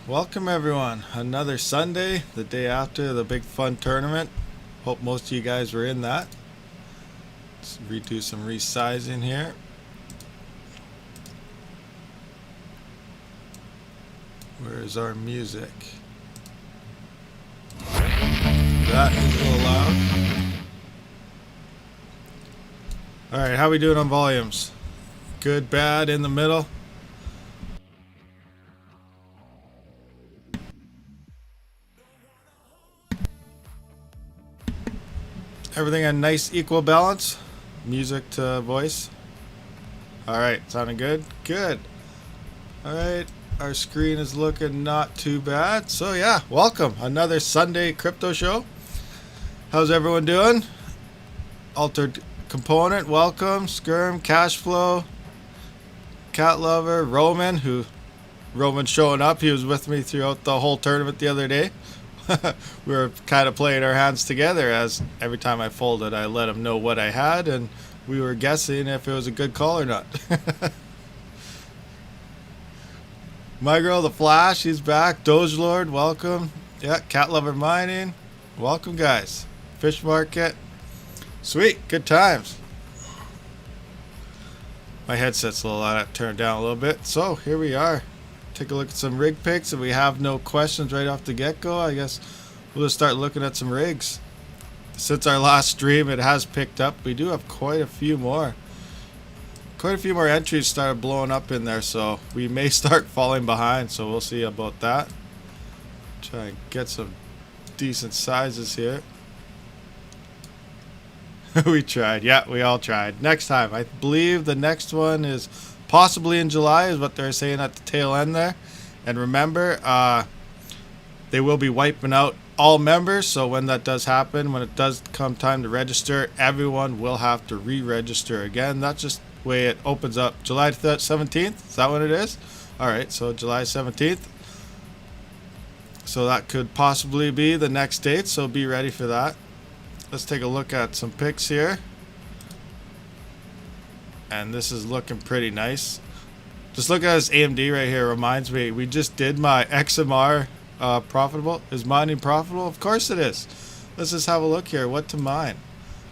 welcome everyone. Another Sunday, the day after the big fun tournament. Hope most of you guys were in that. Let's redo some resizing here. Where is our music? That is a little loud. Alright, how we doing on volumes? Good, bad, in the middle? Everything a nice equal balance? Music to voice? Alright, sounding good? Good. Alright, our screen is looking not too bad. So yeah, welcome. Another Sunday crypto show. How's everyone doing? Altered Component, welcome. Skirm, Cashflow, Cat Lover, Roman's showing up. He was with me throughout the whole tournament the other day. We were kind of playing our hands together, as every time I folded I let him know what I had and we were guessing if it was a good call or not. My girl the Flash, he's back. Doge Lord, welcome. Yeah, Cat Lover Mining, welcome guys. Fish Market, sweet, good times. My headset's a little out of turned down a little bit. So here we are. Take a look at some rig picks. If we have no questions right off the get-go, I guess we'll just start looking at some rigs. Since our last stream, it has picked up. We do have quite a few more. Quite a few more entries started blowing up in there, so we may start falling behind. So we'll see about that. Try and get some decent sizes here. We tried. Yeah, we all tried. Next time. I believe the next one is possibly in July, is what they're saying at the tail end there. And remember, they will be wiping out all members. So when that does happen, when it does come time to register, everyone will have to re-register again. That's just the way it opens up. July 17th? Is that what it is? Alright, so July 17th. So that could possibly be the next date. So be ready for that. Let's take a look at some picks here. And this is looking pretty nice. Just look at this AMD right here. Reminds me, we just did my XMR profitable. Is mining profitable? Of course it is. Let's just have a look here. What to mine?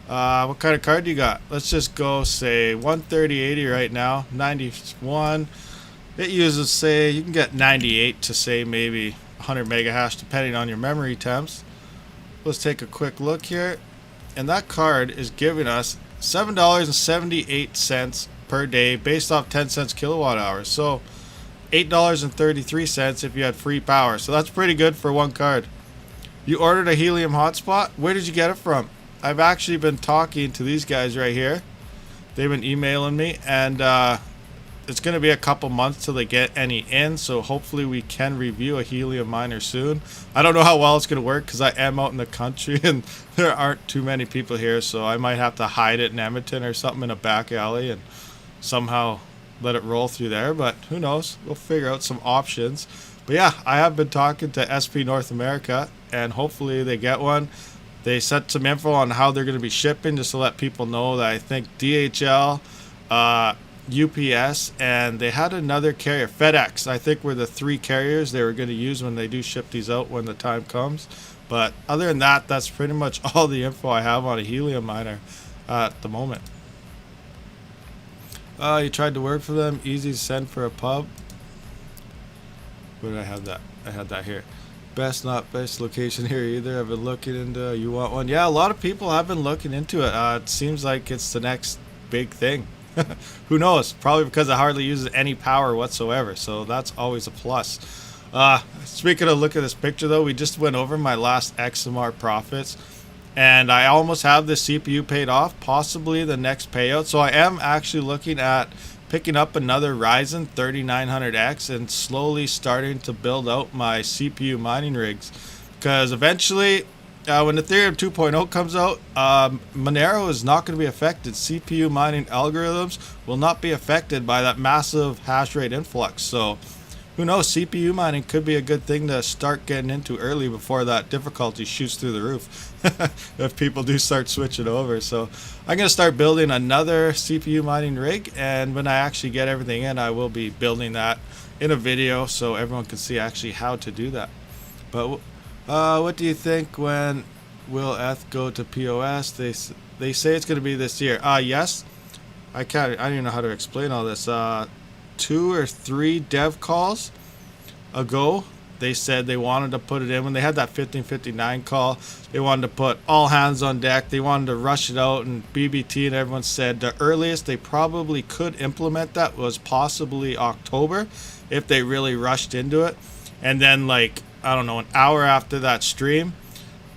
What kind of card do you got? Let's just go say 130.80 right now. 91. It uses, say, you can get 98 to say maybe 100 mega hash depending on your memory temps. Let's take a quick look here. And that card is giving us $7.78 per day based off 10 cents kilowatt hours. So $8.33 if you had free power. So that's pretty good for one card. You ordered a helium hotspot. Where did you get it from? I've actually been talking to these guys right here. They've been emailing me, and it's going to be a couple months till they get any in, so hopefully we can review a helium miner soon. I don't know how well it's going to work because I am out in the country and there aren't too many people here, so I might have to hide it in Edmonton or something in a back alley and somehow let it roll through there, but who knows? We'll figure out some options. But yeah, I have been talking to SP North America and hopefully they get one. They sent some info on how they're going to be shipping just to let people know that I think DHL, UPS, and they had another carrier, FedEx, I think were the three carriers they were going to use when they do ship these out when the time comes. But other than that, that's pretty much all the info I have on a helium miner at the moment. You tried to work for them, easy to send for a pub. Where did I have that? I had that here. Best, not best location here either. I've been looking into, you want one? Yeah, a lot of people have been looking into it. It seems like it's the next big thing. Who knows? Probably because it hardly uses any power whatsoever, so that's always a plus. Speaking of, look at this picture though, we just went over my last XMR profits, and I almost have the CPU paid off, possibly the next payout. So I am actually looking at picking up another Ryzen 3900X and slowly starting to build out my CPU mining rigs, because eventually when Ethereum 2.0 comes out, Monero is not going to be affected. CPU mining algorithms will not be affected by that massive hash rate influx. So who knows, CPU mining could be a good thing to start getting into early before that difficulty shoots through the roof if people do start switching over. So I'm going to start building another CPU mining rig, and when I actually get everything in, I will be building that in a video so everyone can see actually how to do that. But what do you think, when will ETH go to POS? They say it's going to be this year. Yes. I don't even know how to explain all this. 2 or 3 dev calls ago, they said they wanted to put it in when they had that 1559 call. They wanted to put all hands on deck. They wanted to rush it out, and BBT and everyone said the earliest they probably could implement that was possibly October if they really rushed into it. And then, like, I don't know, an hour after that stream,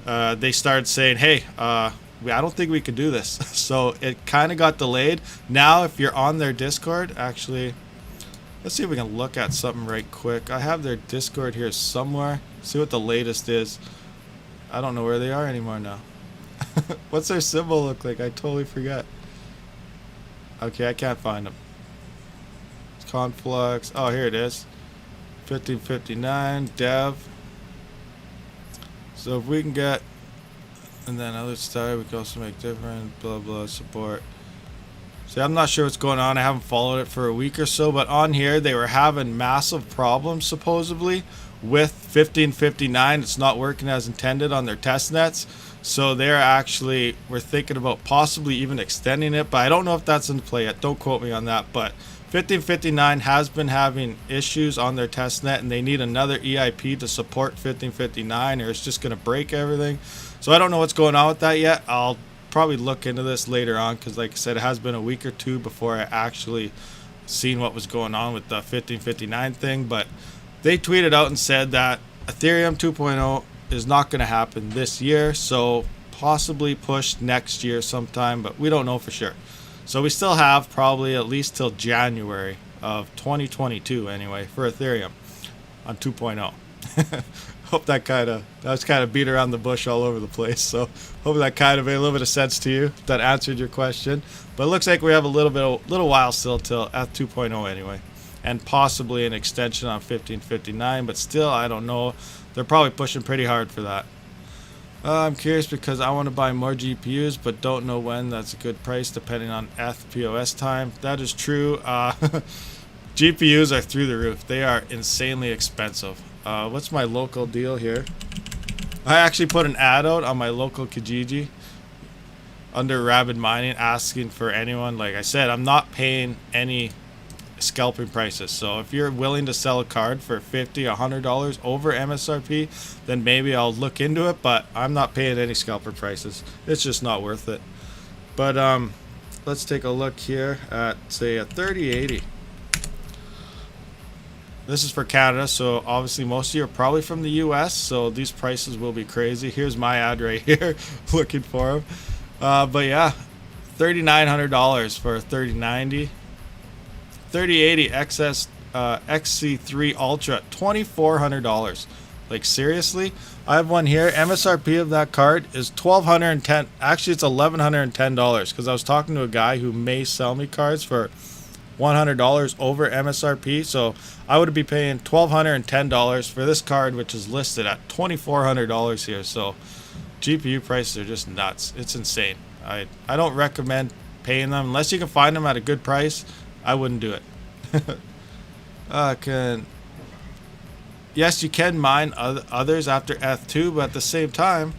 they started saying, hey, I don't think we can do this. So it kind of got delayed. Now, if you're on their Discord, actually, let's see if we can look at something right quick. I have their Discord here somewhere. See what the latest is. I don't know where they are anymore now. What's their symbol look like? I totally forget. Okay, I can't find them. It's Conflux. Oh, here it is. 1559 dev. So if we can get, and then other style, we can also make different blah blah support. See, I'm not sure what's going on. I haven't followed it for a week or so, but on here they were having massive problems supposedly with 1559. It's not working as intended on their test nets. So we're thinking about possibly even extending it, but I don't know if that's in play yet. Don't quote me on that, but 1559 has been having issues on their test net, and they need another EIP to support 1559, or it's just going to break everything. So I don't know what's going on with that yet. I'll probably look into this later on, because like I said, it has been a week or two before I actually seen what was going on with the 1559 thing. But they tweeted out and said that Ethereum 2.0 is not going to happen this year, so possibly pushed next year sometime, but we don't know for sure. So we still have probably at least till January of 2022 anyway for Ethereum on 2.0. Hope that was kind of beat around the bush all over the place. So hope that kind of made a little bit of sense to you. That answered your question. But it looks like we have a little while still till ETH 2.0 anyway, and possibly an extension on 1559. But still, I don't know. They're probably pushing pretty hard for that. I'm curious because I want to buy more GPUs, but don't know when that's a good price depending on ETH POS time. That is true. GPUs are through the roof. They are insanely expensive. What's my local deal here? I actually put an ad out on my local Kijiji under Rabid Mining asking for anyone. Like I said, I'm not paying any scalping prices. So if you're willing to sell a card for $50, $100 over MSRP, then maybe I'll look into it, but I'm not paying any scalper prices. It's just not worth it. But let's take a look here at, say, a 3080. This is for Canada, so obviously most of you are probably from the US, so these prices will be crazy. Here's my ad right here, looking for them. But yeah, $3,900 for a 3090. 3080 XS XC3 Ultra, $2,400. Like seriously, I have one here. MSRP of that card is $1,210. Actually, it's $1,110 because I was talking to a guy who may sell me cards for $100 over MSRP. So I would be paying $1,210 for this card, which is listed at $2,400 here. So GPU prices are just nuts. It's insane. I don't recommend paying them unless you can find them at a good price. I wouldn't do it. Yes, you can mine others after ETH2, but at the same time,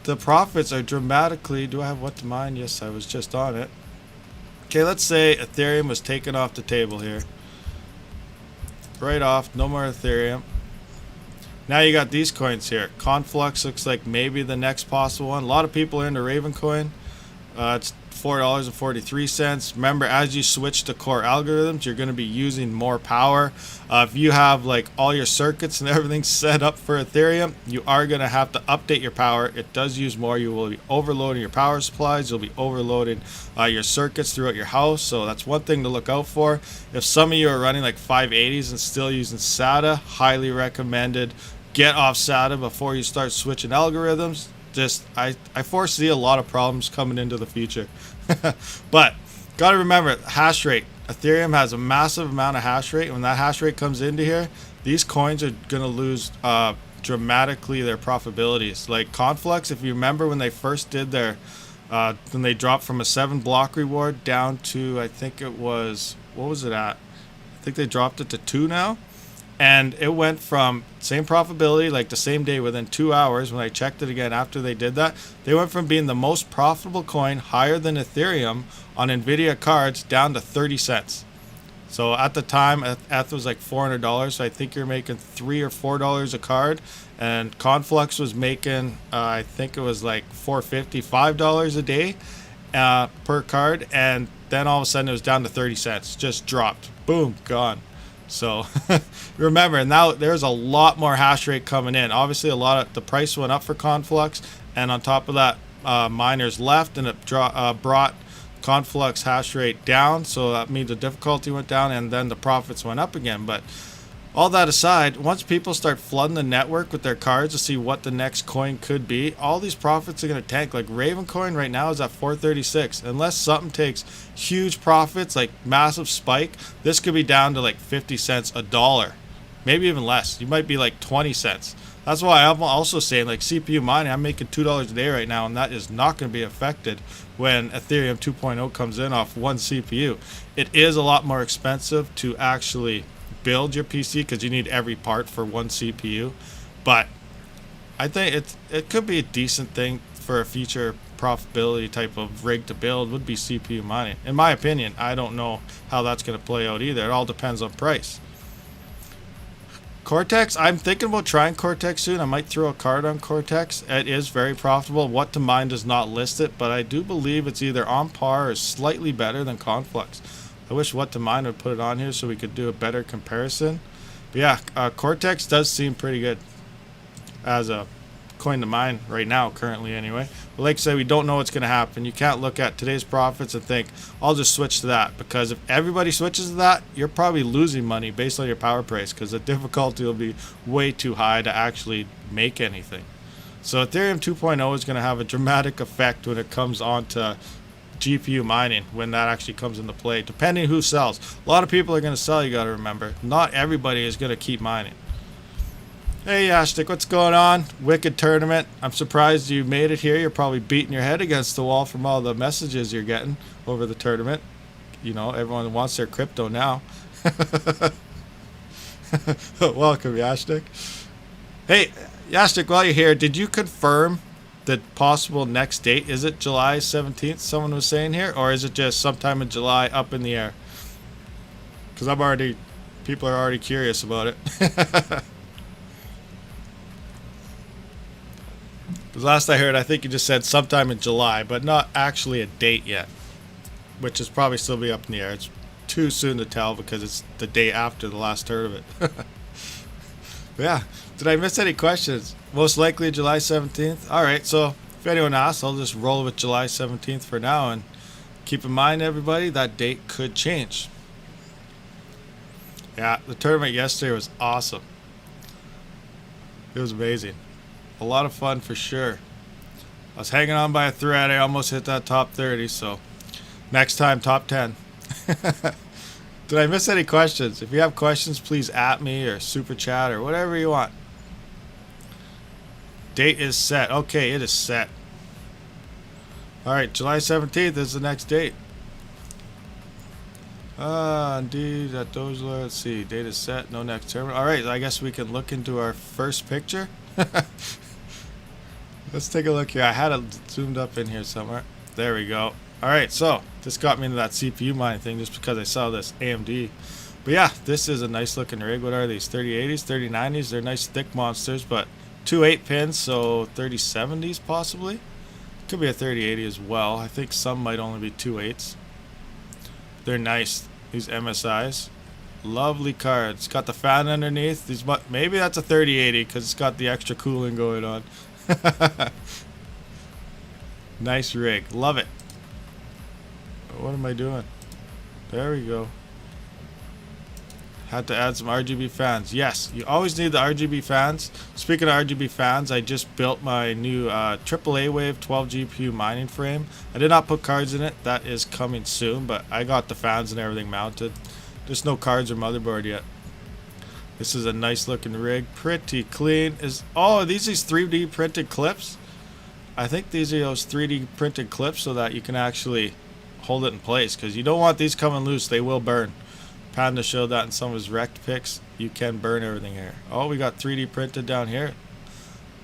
the profits are dramatically. Do I have what to mine? Yes, I was just on it. Okay, let's say Ethereum was taken off the table here. Right off, no more Ethereum. Now you got these coins here. Conflux looks like maybe the next possible one. A lot of people are into Ravencoin. It's $4.43. Remember, as you switch to core algorithms, you're going to be using more power. If you have like all your circuits and everything set up for Ethereum, you are going to have to update your power. It does use more. You will be overloading your power supplies. You'll be overloading your circuits throughout your house. So that's one thing to look out for. If some of you are running like 580s and still using SATA, highly recommended. Get off SATA before you start switching algorithms. I foresee a lot of problems coming into the future. But got to remember, hash rate. Ethereum has a massive amount of hash rate. When that hash rate comes into here, these coins are going to lose dramatically their profitabilities. Like Conflux, if you remember when they first did their, when they dropped from a 7 block reward down to, I think it was, what was it at? I think they dropped it to 2 now. And it went from same profitability, like the same day within 2 hours when I checked it again after they did that. They went from being the most profitable coin, higher than Ethereum on NVIDIA cards, down to 30 cents. So at the time, ETH was like $400. So I think you're making $3 or $4 a card. And Conflux was making, I think it was like $4.50, $5 a day per card. And then all of a sudden it was down to 30 cents. Just dropped. Boom, gone. So remember, now there's a lot more hash rate coming in. Obviously, the price went up for Conflux, and on top of that, miners left, and it brought Conflux hash rate down. So that means the difficulty went down, and then the profits went up again. But all that aside, once people start flooding the network with their cards to see what the next coin could be, all these profits are going to tank. Like Raven coin right now is at 436. Unless something takes huge profits, like massive spike, this could be down to like 50 cents, a dollar, maybe even less. You might be like 20 cents. That's why I'm also saying, like CPU mining, I'm making $2 a day right now, and that is not going to be affected when Ethereum 2.0 comes in off one CPU. It is a lot more expensive to actually build your PC because you need every part for one CPU, but I think it could be a decent thing for a future profitability type of rig to build would be CPU mining. In my opinion, I don't know how that's going to play out either. It all depends on price. Cortex, I'm thinking about trying Cortex soon. I might throw a card on Cortex. It is very profitable. What to Mine does not list it, but I do believe it's either on par or slightly better than Conflux. I wish What to Mine would put it on here so we could do a better comparison. But yeah, Cortex does seem pretty good as a coin to mine right now, currently anyway. But like I said, we don't know what's going to happen. You can't look at today's profits and think, I'll just switch to that. Because if everybody switches to that, you're probably losing money based on your power price, because the difficulty will be way too high to actually make anything. So Ethereum 2.0 is going to have a dramatic effect when it comes on to GPU mining, when that actually comes into play, depending who sells. A lot of people are going to sell, you got to remember. Not everybody is going to keep mining. Hey Yashtik, what's going on? Wicked tournament. I'm surprised you made it here. You're probably beating your head against the wall from all the messages you're getting over the tournament. You know, everyone wants their crypto now. Welcome, Yashtik. Hey, Yashtik, while you're here, did you confirm the possible next date? Is it July 17th, someone was saying here, or is it just sometime in July, up in the air? Because people are already curious about it. Because last I heard, I think you just said sometime in July, but not actually a date yet, which is probably still be up in the air. It's too soon to tell because it's the day after the last tournament. Yeah, did I miss any questions? Most likely July 17th. All right, so if anyone asks, I'll just roll with July 17th for now, and keep in mind, everybody, that date could change. Yeah, the tournament yesterday was awesome. It was amazing. A lot of fun for sure. I was hanging on by a thread. I almost hit that top 30, so next time, top 10. Did I miss any questions? If you have questions, please at me or super chat or whatever you want. Date is set. Okay, it is set. Alright, July 17th is the next date. Indeed, at those, let's see. Date is set, no next tournament. Alright, I guess we can look into our first picture. Let's take a look here. I had it zoomed up in here somewhere. There we go. Alright, so this got me into that CPU mining thing just because I saw this AMD. But yeah, this is a nice looking rig. What are these? 3080s, 3090s? They're nice thick monsters, but 2 8-pins, so 3070s possibly. Could be a 3080 as well. I think some might only be 2 8s. They're nice. These MSIs. Lovely card. It's got the fan underneath. These, maybe that's a 3080 because it's got the extra cooling going on. Nice rig. Love it. What am I doing? There we go. Had to add some RGB fans. Yes, you always need the RGB fans. Speaking of RGB fans, I just built my new AAA Wave 12 GPU mining frame. I did not put cards in it. That is coming soon, but I got the fans and everything mounted. There's no cards or motherboard yet. This is a nice looking rig. Pretty clean. Are these 3D printed clips? I think these are those 3D printed clips so that you can actually hold it in place, because you don't want these coming loose. They will burn. Panda showed that in some of his wrecked pics. You can burn everything here. Oh, we got 3D printed down here.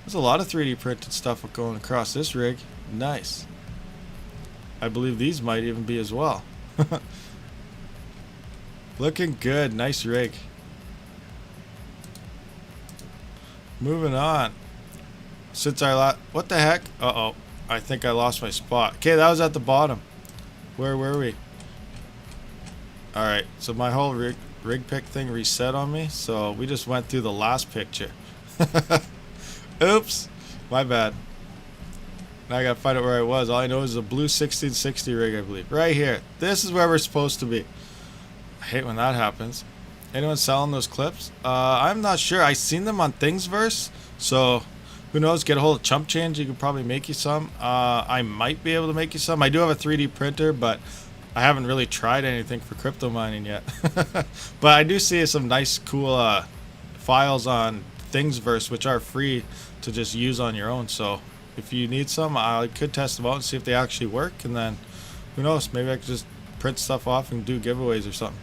There's a lot of 3D printed stuff going across this rig. Nice. I believe these might even be as well. Looking good. Nice rig. Moving on. Since I lost... What the heck? Uh-oh. I think I lost my spot. Okay, that was at the bottom. Where were we? Alright, so my whole rig pick thing reset on me. So we just went through the last picture. Oops. My bad. Now I gotta find out where I was. All I know is a blue 1660 rig, I believe. Right here. This is where we're supposed to be. I hate when that happens. Anyone selling those clips? I'm not sure. I seen them on Thingsverse. So, who knows? Get a hold of Chump Change. You could probably make you some. I might be able to make you some. I do have a 3D printer, but I haven't really tried anything for crypto mining yet. But I do see some nice, cool files on Thingsverse, which are free to just use on your own. So, if you need some, I could test them out and see if they actually work. And then, who knows? Maybe I could just print stuff off and do giveaways or something.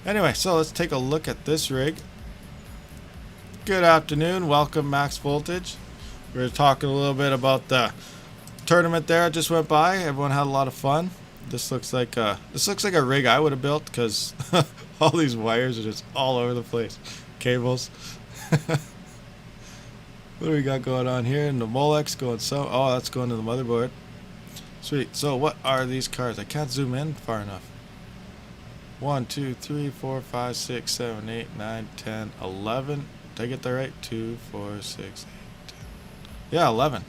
Anyway, so let's take a look at this rig. Good afternoon. Welcome, Max Voltage. We were talking a little bit about the tournament there. It just went by. Everyone had a lot of fun. This looks like a rig I would have built because all these wires are just all over the place. Cables. What do we got going on here? And the Molex going so. Oh, that's going to the motherboard. Sweet. So what are these cards? I can't zoom in far enough. 1, 2, 3, 4, 5, 6, 7, 8, 9, 10, 11. Did I get that right? 2, 4, 6, 8, 10. Yeah, 11.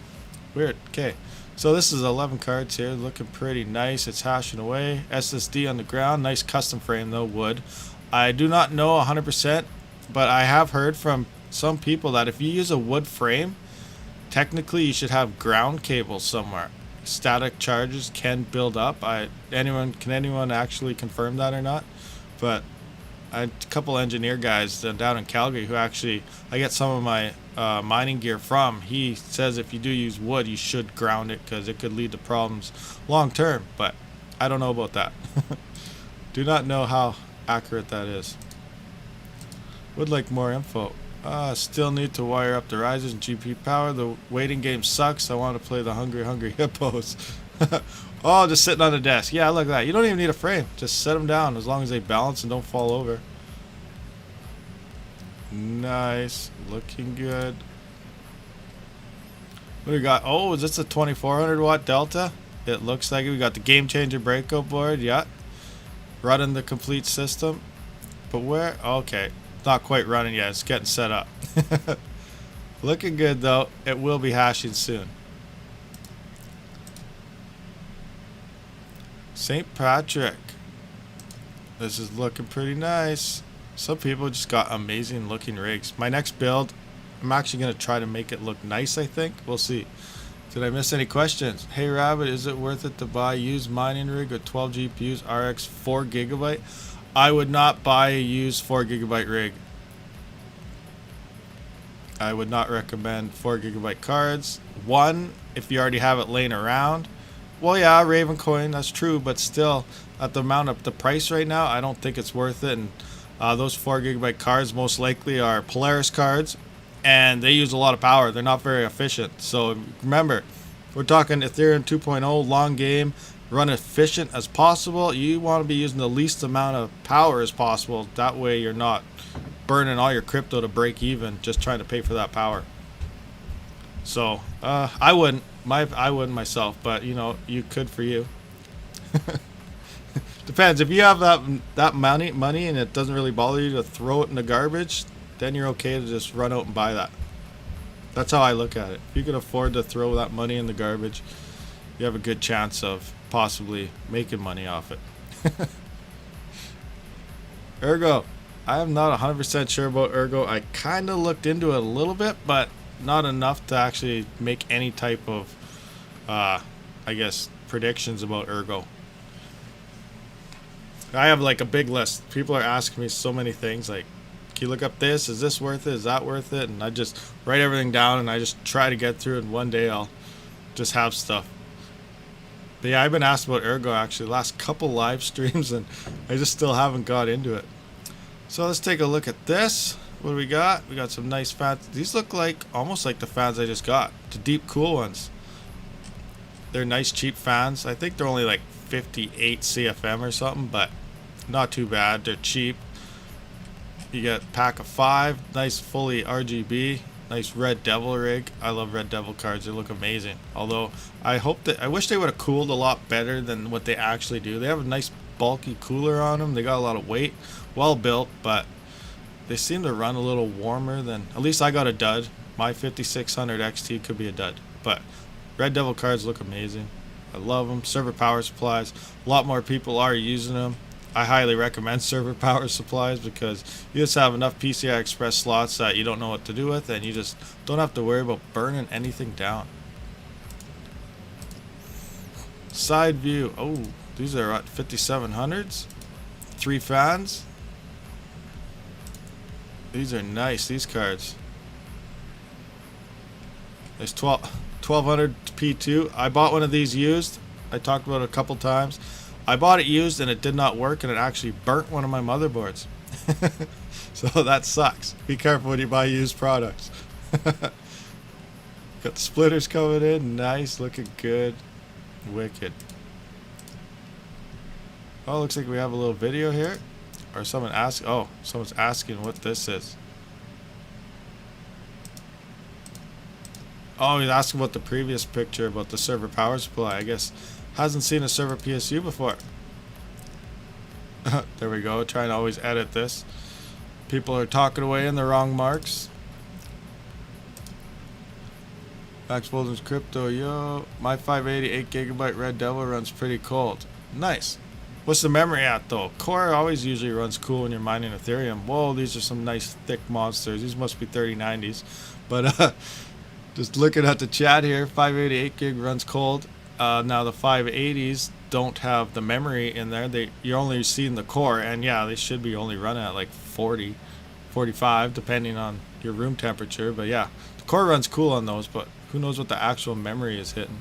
Weird. Okay. So this is 11 cards here. Looking pretty nice. It's hashing away. SSD on the ground. Nice custom frame though, wood. I do not know 100%, but I have heard from some people that if you use a wood frame, technically you should have ground cables somewhere. Static charges can build up. Can anyone actually confirm that or not? But a couple engineer guys down in Calgary who actually I get some of my mining gear from. He says if you do use wood, you should ground it because it could lead to problems long term. But I don't know about that. Do not know how accurate that is. Would like more info. Still need to wire up the risers and GPU power. The waiting game sucks. I want to play the hungry hippos. Oh, just sitting on the desk. Yeah, look at that. You don't even need a frame. Just set them down as long as they balance and don't fall over. Nice. Looking good. What do we got? Oh, is this a 2400 watt Delta? It looks like it. We got the Game Changer breakout board. Yeah. Running the complete system. But where? Okay. Not quite running yet. It's getting set up. Looking good though. It will be hashing soon. St. Patrick. This is looking pretty nice. Some people just got amazing looking rigs. My next build, I'm actually going to try to make it look nice, I think. We'll see. Did I miss any questions? Hey Rabid, is it worth it to buy a used mining rig with 12 GPUs RX 4 GB? I would not buy a used 4 GB rig. I would not recommend 4 GB cards. One, if you already have it laying around. Well, yeah, Ravencoin, that's true, but still, at the amount of the price right now, I don't think it's worth it. And those 4 GB cards most likely are Polaris cards, and they use a lot of power. They're not very efficient. So remember, we're talking Ethereum 2.0, long game. Run efficient as possible. You want to be using the least amount of power as possible. That way you're not burning all your crypto to break even just trying to pay for that power. So I wouldn't myself, but you know, you could for you. Depends. If you have that money and it doesn't really bother you to throw it in the garbage, then you're okay to just run out and buy that. That's how I look at it. If you can afford to throw that money in the garbage, you have a good chance of possibly making money off it. Ergo. I am not 100% sure about Ergo. I kind of looked into it a little bit, but not enough to actually make any type of, I guess, predictions about Ergo. I have like a big list. People are asking me so many things like, can you look up this? Is this worth it? Is that worth it? And I just write everything down and I just try to get through it. And one day I'll just have stuff. But yeah, I've been asked about Ergo actually the last couple live streams, and I just still haven't got into it. So let's take a look at this. What do we got? We got some nice fans. These look like almost like the fans I just got. The deep cool ones. They're nice cheap fans. I think they're only like 58 CFM or something, but not too bad. They're cheap. You get a pack of 5. Nice fully RGB. Nice Red Devil rig. I love Red Devil cards. They look amazing. Although I wish they would have cooled a lot better than what they actually do. They have a nice bulky cooler on them. They got a lot of weight. Well built, but they seem to run a little warmer than, at least I got a dud. My 5600 XT could be a dud. But Red Devil cards look amazing. I love them. Server power supplies. A lot more people are using them. I highly recommend server power supplies because you just have enough PCI Express slots that you don't know what to do with, and you just don't have to worry about burning anything down. Side view. Oh, these are at 5700s. 3 fans. These are nice, these cards. There's 1200 P2. I bought one of these used. I talked about it a couple times. I bought it used and it did not work, and it actually burnt one of my motherboards. So that sucks. Be careful when you buy used products. Got the splitters coming in. Nice, looking good. Wicked. Oh, looks like we have a little video here. Or someone asked. Oh, someone's asking what this is. Oh, he's asking about the previous picture about the server power supply. I guess hasn't seen a server PSU before. There we go. Trying to always edit this. People are talking away in the wrong marks. Max Bolden's crypto, yo. My 580 8GB Red Devil runs pretty cold. Nice. What's the memory at though? Core always usually runs cool when you're mining Ethereum. Whoa, these are some nice thick monsters. These must be 3090s. But just looking at the chat here, 588 gig runs cold. Now the 580s don't have the memory in there. You're only seeing the core, and yeah, they should be only running at like 40, 45, depending on your room temperature. But yeah, the core runs cool on those, but who knows what the actual memory is hitting.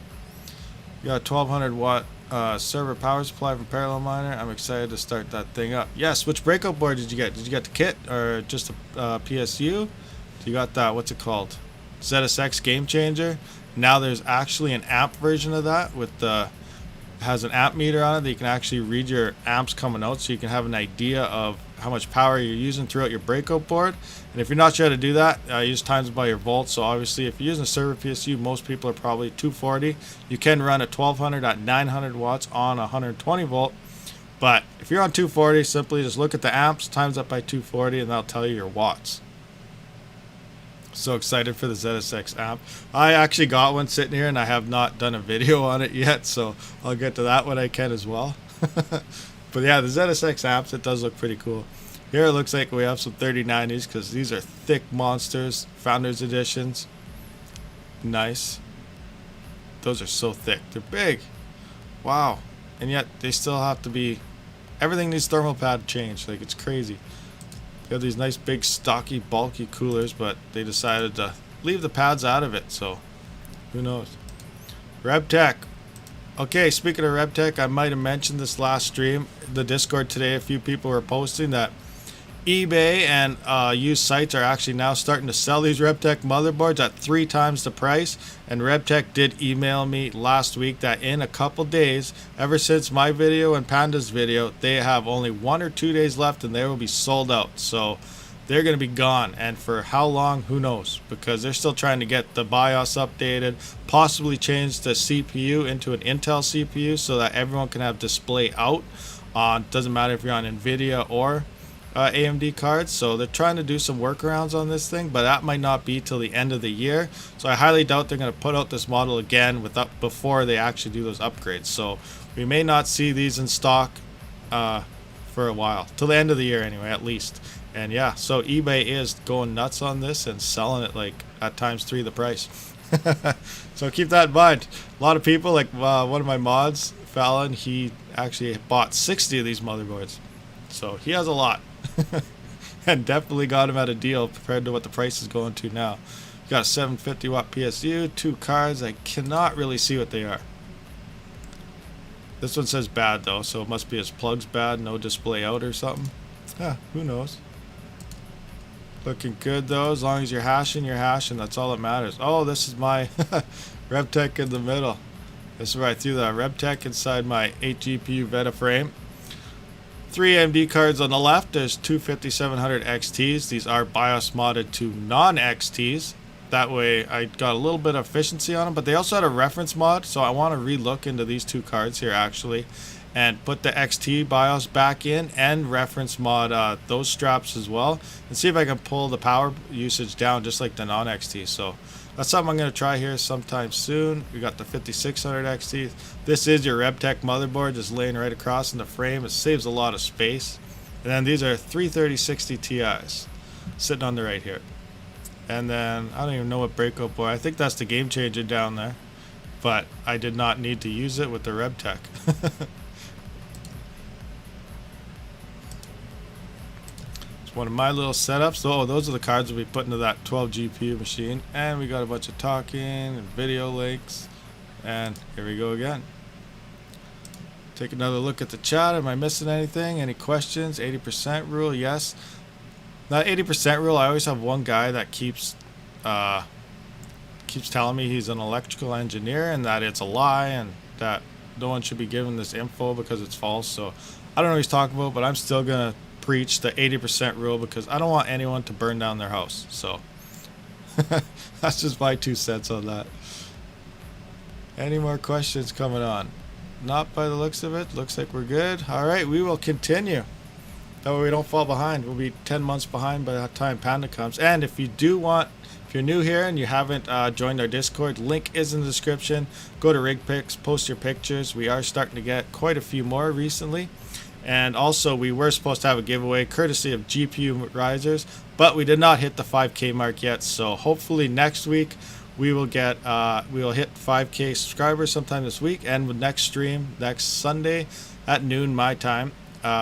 You got a 1200 watt server power supply from Parallelminer. I'm excited to start that thing up. Yes, which breakout board did you get? Did you get the kit or just a PSU? You got that, what's it called? ZSX Game Changer. Now there's actually an amp version of that with has an amp meter on it that you can actually read your amps coming out, so you can have an idea of how much power you're using throughout your breakout board. And if you're not sure how to do that, you just times it by your volts. So obviously if you're using a server PSU, most people are probably 240. You can run a 1200 at 900 watts on 120 volt. But if you're on 240, simply just look at the amps, times that by 240, and that'll tell you your watts. So excited for the ZSX amp. I actually got one sitting here and I have not done a video on it yet, so I'll get to that when I can as well. But yeah, the ZSX amps, it does look pretty cool. Here it looks like we have some 3090s because these are thick monsters, Founders Editions. Nice. Those are so thick. They're big. Wow. And yet they still have to be, everything needs thermal pad change. Like, it's crazy. They have these nice big stocky bulky coolers, but they decided to leave the pads out of it, so who knows. RebTech. Okay, speaking of RebTech, I might have mentioned this last stream. The Discord today, a few people were posting that eBay and used sites are actually now starting to sell these RebTech motherboards at 3 times the price. And RebTech did email me last week that in a couple days, ever since my video and Panda's video, they have only 1 or 2 days left and they will be sold out. So they're going to be gone. And for how long, who knows? Because they're still trying to get the BIOS updated, possibly change the CPU into an Intel CPU so that everyone can have display out. Doesn't matter if you're on NVIDIA or AMD cards. So they're trying to do some workarounds on this thing, but that might not be till the end of the year. So I highly doubt they're going to put out this model again before they actually do those upgrades. So we may not see these in stock for a while, till the end of the year anyway, at least. And yeah, so eBay is going nuts on this and selling it like at times 3 the price. So keep that in mind. A lot of people, like one of my mods, Fallon, he actually bought 60 of these motherboards. So he has a lot. And definitely got him at a deal compared to what the price is going to now. You got a 750 watt PSU, 2 cards. I cannot really see what they are. This one says bad though, so it must be his plug's bad, no display out or something. Yeah, who knows. Looking good though, as long as you're hashing, that's all that matters. Oh, this is my RevTech in the middle. This is where I threw that RevTech inside my 8 GPU Veta frame. 3 AMD cards on the left. There's two 5700 XTs. These are BIOS modded to non-XTs. That way I got a little bit of efficiency on them, but they also had a reference mod, so I want to re-look into these two cards here actually and put the XT BIOS back in and reference mod those straps as well and see if I can pull the power usage down just like the non-XT. So that's something I'm going to try here sometime soon. We got the 5600 XT. This is your RevTech motherboard just laying right across in the frame. It saves a lot of space. And then these are 33060 Ti's sitting on the right here. And then I don't even know what breakout board. I think that's the game changer down there. But I did not need to use it with the RevTech. It's one of my little setups. Oh, those are the cards we'll be putting to that 12 GPU machine. And we got a bunch of talking and video links. And here we go again. Take another look at the chat. Am I missing anything? Any questions? 80% rule, yes. That 80% rule, I always have one guy that keeps telling me he's an electrical engineer and that it's a lie and that no one should be given this info because it's false. So I don't know what he's talking about, but I'm still going to preach the 80% rule because I don't want anyone to burn down their house. So that's just my 2 cents on that. Any more questions coming on? Not by the looks of it. Looks like we're good. All right, we will continue. That way we don't fall behind. We'll be 10 months behind by the time Panda comes. And if you're new here and you haven't joined our Discord, link is in the description. Go to RigPics, post your pictures. We are starting to get quite a few more recently. And also we were supposed to have a giveaway courtesy of GPU risers, but we did not hit the 5K mark yet. So hopefully next week we will hit 5K subscribers sometime this week. And with next stream, next Sunday at noon my time,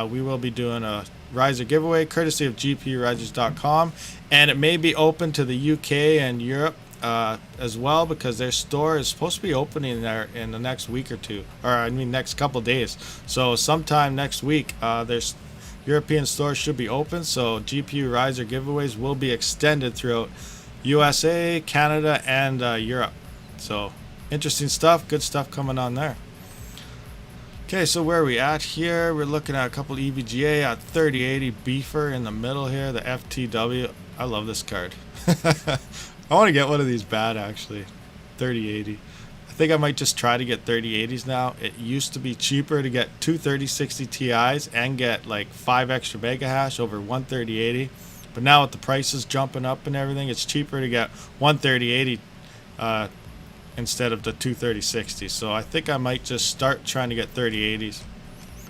we will be doing a riser giveaway courtesy of gpurisers.com, and it may be open to the UK and Europe as well because their store is supposed to be opening there in the next week or two, or I mean next couple days. So sometime next week there's European stores should be open, so GPU riser giveaways will be extended throughout USA, Canada, and Europe. So interesting stuff, good stuff coming on there. Okay, so where are we at here? We're looking at a couple EVGA at 3080 Beefer in the middle here, the FTW. I love this card. I want to get one of these bad actually, 3080. I think I might just try to get 3080s now. It used to be cheaper to get two 3060 Ti's and get like 5 extra mega hash over one 3080. But now with the prices jumping up and everything, it's cheaper to get one 3080 instead of the two 3060s. So I think I might just start trying to get 3080s.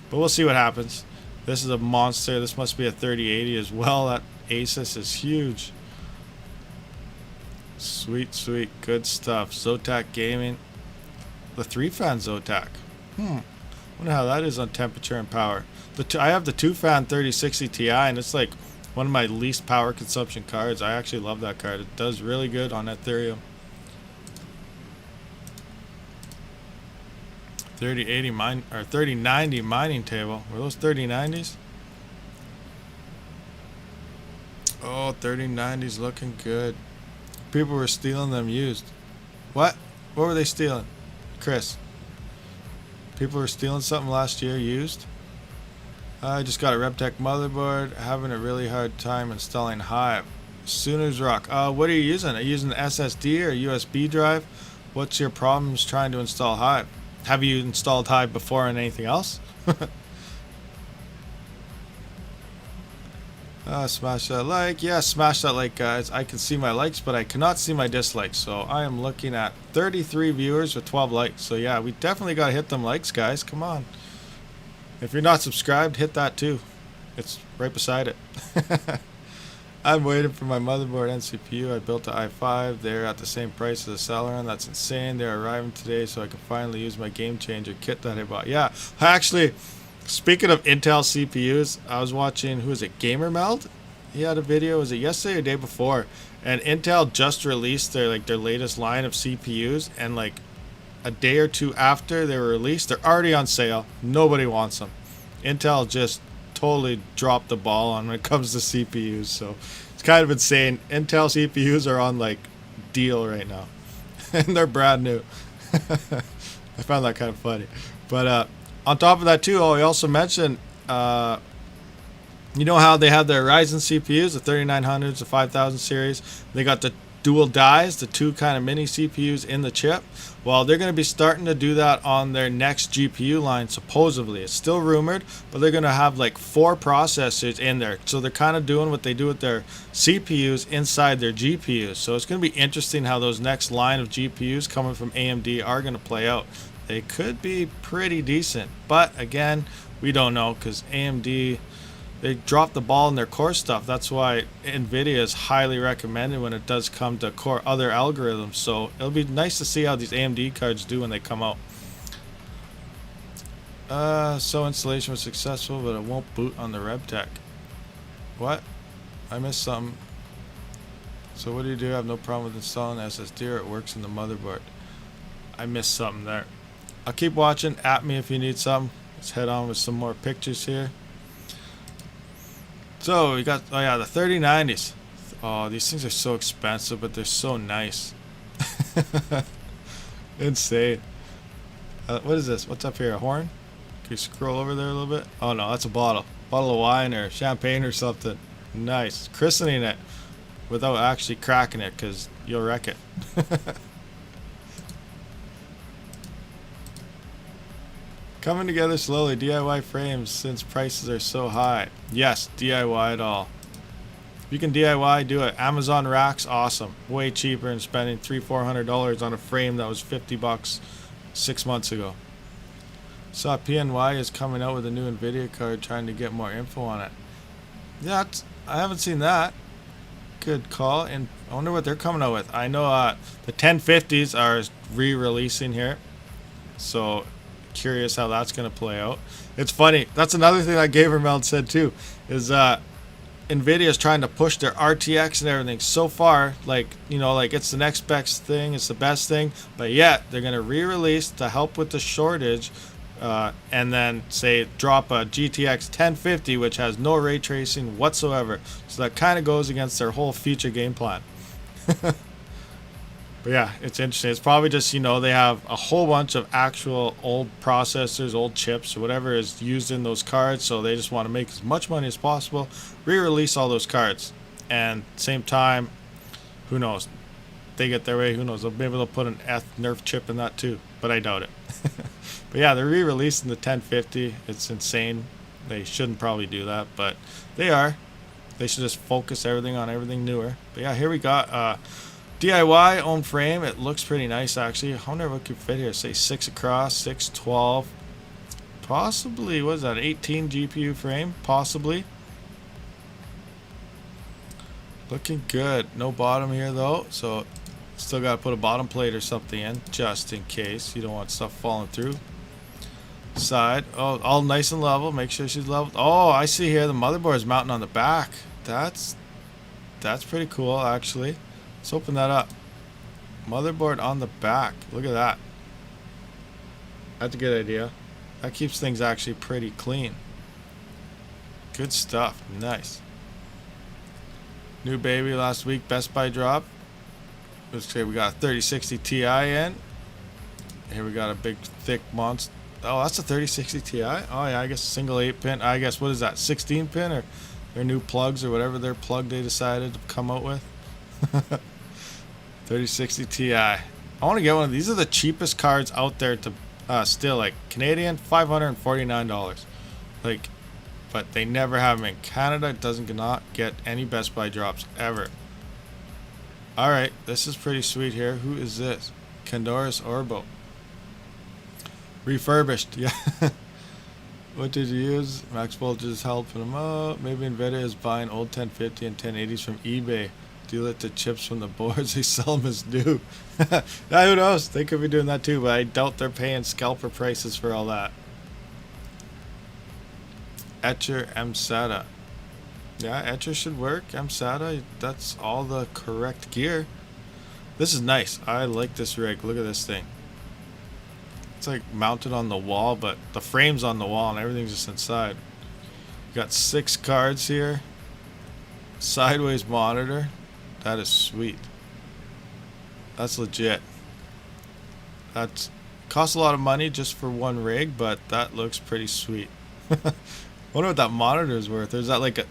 But we'll see what happens. This is a monster. This must be a 3080 as well. That Asus is huge. Sweet, sweet. Good stuff. Zotac Gaming. The 3-fan Zotac. Wonder how that is on temperature and power. I have the 2-fan 3060 Ti, and it's like one of my least power consumption cards. I actually love that card. It does really good on Ethereum. 3080 or 3090 mining table. Were those 3090s? Oh, 3090s looking good. People were stealing them used. What? What were they stealing? Chris. People were stealing something last year used? I just got a RevTech motherboard. Having a really hard time installing Hive. Sooners Rock. What are you using? Are you using an SSD or a USB drive? What's your problems trying to install Hive? Have you installed Hive before on anything else? Smash that like. Yeah, smash that like, guys. I can see my likes, but I cannot see my dislikes. So I am looking at 33 viewers with 12 likes. So yeah, we definitely got to hit them likes, guys. Come on. If you're not subscribed, hit that too. It's right beside it. I'm waiting for my motherboard and CPU. I built the i5. They're at the same price as the Celeron. That's insane. They're arriving today so I can finally use my game changer kit that I bought. Yeah, actually, speaking of Intel CPUs, I was watching, who is it, GamerMeld? He had a video, was it yesterday or the day before? And Intel just released their latest line of CPUs, and like a day or two after they were released. They're already on sale. Nobody wants them. Intel just totally dropped the ball on when it comes to CPUs. So it's kind of insane. Intel CPUs are on like deal right now. And they're brand new. I found that kind of funny. But on top of that too, he also mentioned, you know how they have their Ryzen CPUs, the 3900s, the 5000 series. They got the dual dies, the two kind of mini CPUs in the chip. Well, they're going to be starting to do that on their next GPU line, supposedly. It's still rumored, but they're going to have like 4 processors in there. So they're kind of doing what they do with their CPUs inside their GPUs. So it's going to be interesting how those next line of GPUs coming from AMD are going to play out. They could be pretty decent, but again, we don't know because AMD, they dropped the ball in their core stuff. That's why NVIDIA is highly recommended when it does come to core other algorithms. So it'll be nice to see how these AMD cards do when they come out. So installation was successful, but it won't boot on the RebTech. What? I missed something. So what do you do? I have no problem with installing SSD, or it works in the motherboard. I missed something there. I'll keep watching. At me if you need something. Let's head on with some more pictures here. So we got, oh yeah, the 3090s. Oh, these things are so expensive, but they're so nice. Insane. What is this? What's up here? A horn? Can you scroll over there a little bit? Oh no, that's a bottle. Bottle of wine or champagne or something. Nice. Christening it without actually cracking it, because you'll wreck it. Coming together slowly, DIY frames since prices are so high. Yes, DIY it all. If you can DIY, do it. Amazon racks, awesome. Way cheaper than spending $300-400 on a frame that was $50 6 months ago. Saw PNY is coming out with a new NVIDIA card, trying to get more info on it. Yeah, I haven't seen that. Good call. And I wonder what they're coming out with. I know the 1050s are re-releasing here. So curious how that's going to play out. It's funny. That's another thing that Gamermeld said too, is NVIDIA is trying to push their RTX and everything so far, like, you know, like it's the next best thing, it's the best thing, but yet they're going to re-release to help with the shortage, and then say drop a GTX 1050 which has no ray tracing whatsoever. So that kind of goes against their whole future game plan. But yeah, it's interesting. It's probably just, you know, they have a whole bunch of actual old processors, old chips, or whatever is used in those cards. So they just want to make as much money as possible, re-release all those cards. And same time, who knows? They get their way, who knows? Maybe they'll put an Nerf chip in that too, but I doubt it. But yeah, they're re-releasing the 1050. It's insane. They shouldn't probably do that, but they are. They should just focus everything on everything newer. But yeah, here we got DIY own frame. It looks pretty nice actually. I wonder what could fit here. Say 6 across, 6, 12. Possibly, what is that, 18 GPU frame? Possibly. Looking good. No bottom here though, so still got to put a bottom plate or something in just in case. You don't want stuff falling through. Side. Oh, all nice and level. Make sure she's leveled. Oh, I see here the motherboard is mounting on the back. That's pretty cool actually. Let's open that up. Motherboard on the back. Look at that. That's a good idea. That keeps things actually pretty clean. Good stuff. Nice. New baby last week. Best Buy drop. Let's say we got a 3060 Ti in. Here we got a big thick monster. Oh, that's a 3060 Ti. Oh yeah, I guess a single 8-pin. I guess, what is that, 16-pin or their new plugs or whatever their plug they decided to come out with. 3060 Ti. I want to get one of these. Are the cheapest cards out there to still, like Canadian, $549. Like, but they never have them in Canada. It doesn't not get any Best Buy drops ever. All right, this is pretty sweet here. Who is this? Candoris Orbo. Refurbished, yeah. What did you use? Max voltage is helping them out. Maybe NVIDIA is buying old 1050 and 1080s from eBay. Deal it to chips from the boards. They sell them as new. Now, who knows? They could be doing that too, but I doubt they're paying scalper prices for all that. Etcher MSATA. Yeah, Etcher should work. MSATA, that's all the correct gear. This is nice. I like this rig. Look at this thing. It's like mounted on the wall, but the frame's on the wall and everything's just inside. Got 6 cards here. Sideways monitor. That is sweet. That's legit. That costs a lot of money just for one rig, but that looks pretty sweet. Wonder what that monitor is worth. Is that like a...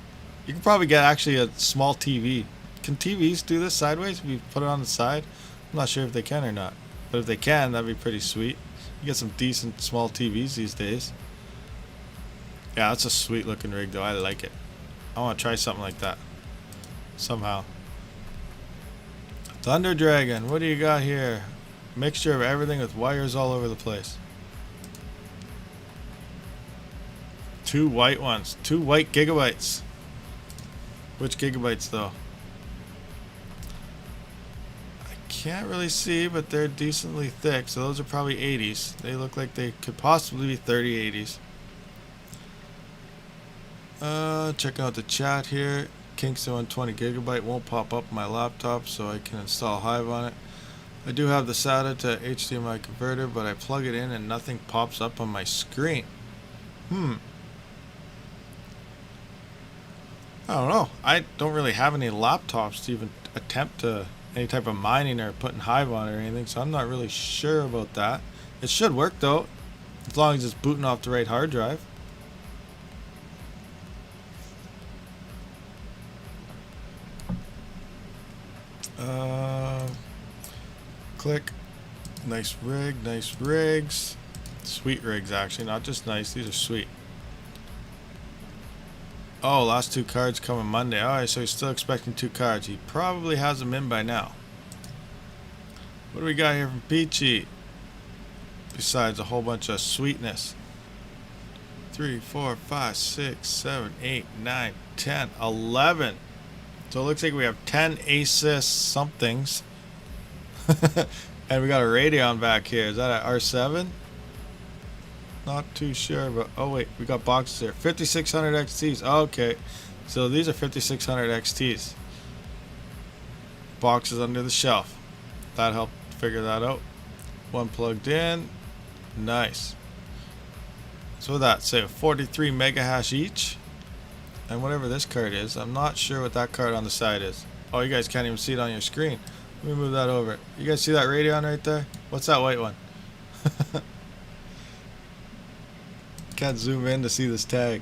You can probably get actually a small TV. Can TVs do this sideways if you put it on the side? I'm not sure if they can or not. But if they can, that'd be pretty sweet. You get some decent small TVs these days. Yeah, that's a sweet looking rig though. I like it. I want to try something like that. Somehow. Thunder Dragon, what do you got here? Mixture of everything with wires all over the place. 2 white ones. 2 white gigabytes. Which gigabytes though? I can't really see, but they're decently thick, so those are probably 80s. They look like they could possibly be 3080s. Checking out the chat here. Kingston 120 gigabyte won't pop up on my laptop, so I can install Hive on it. I do have the SATA to HDMI converter, but I plug it in and nothing pops up on my screen. I don't know. I don't really have any laptops to even attempt to any type of mining or putting Hive on it or anything, so I'm not really sure about that. It should work though, as long as it's booting off the right hard drive. Click. Nice rig, nice rigs. Sweet rigs actually, not just nice, these are sweet. Oh, last 2 cards coming Monday. Alright, so he's still expecting 2 cards. He probably has them in by now. What do we got here from Peachy? Besides a whole bunch of sweetness. 3, 4, 5, 6, 7, 8, 9, 10, 11. So it looks like we have 10 Asus somethings. And we got a Radeon back here. Is that an R7? Not too sure, but oh wait, we got boxes here. 5600 XTs. Okay, so these are 5600 XTs. Boxes under the shelf. That helped figure that out. One plugged in. Nice. So that say 43 mega hash each. And whatever this card is, I'm not sure what that card on the side is. Oh, you guys can't even see it on your screen. Let me move that over. You guys see that Radeon right there? What's that white one? Can't zoom in to see this tag.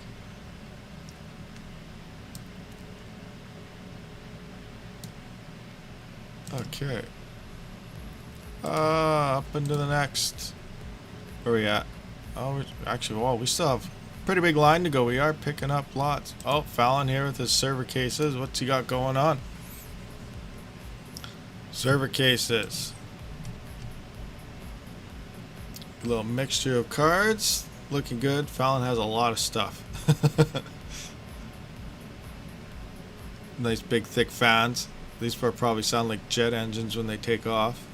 Okay. Up into the next. Where we at? Oh, we still have a pretty big line to go. We are picking up lots. Oh, Fallon here with his server cases. What's he got going on? Server cases. A little mixture of cards. Looking good. Fallon has a lot of stuff. Nice big thick fans. These probably sound like jet engines when they take off.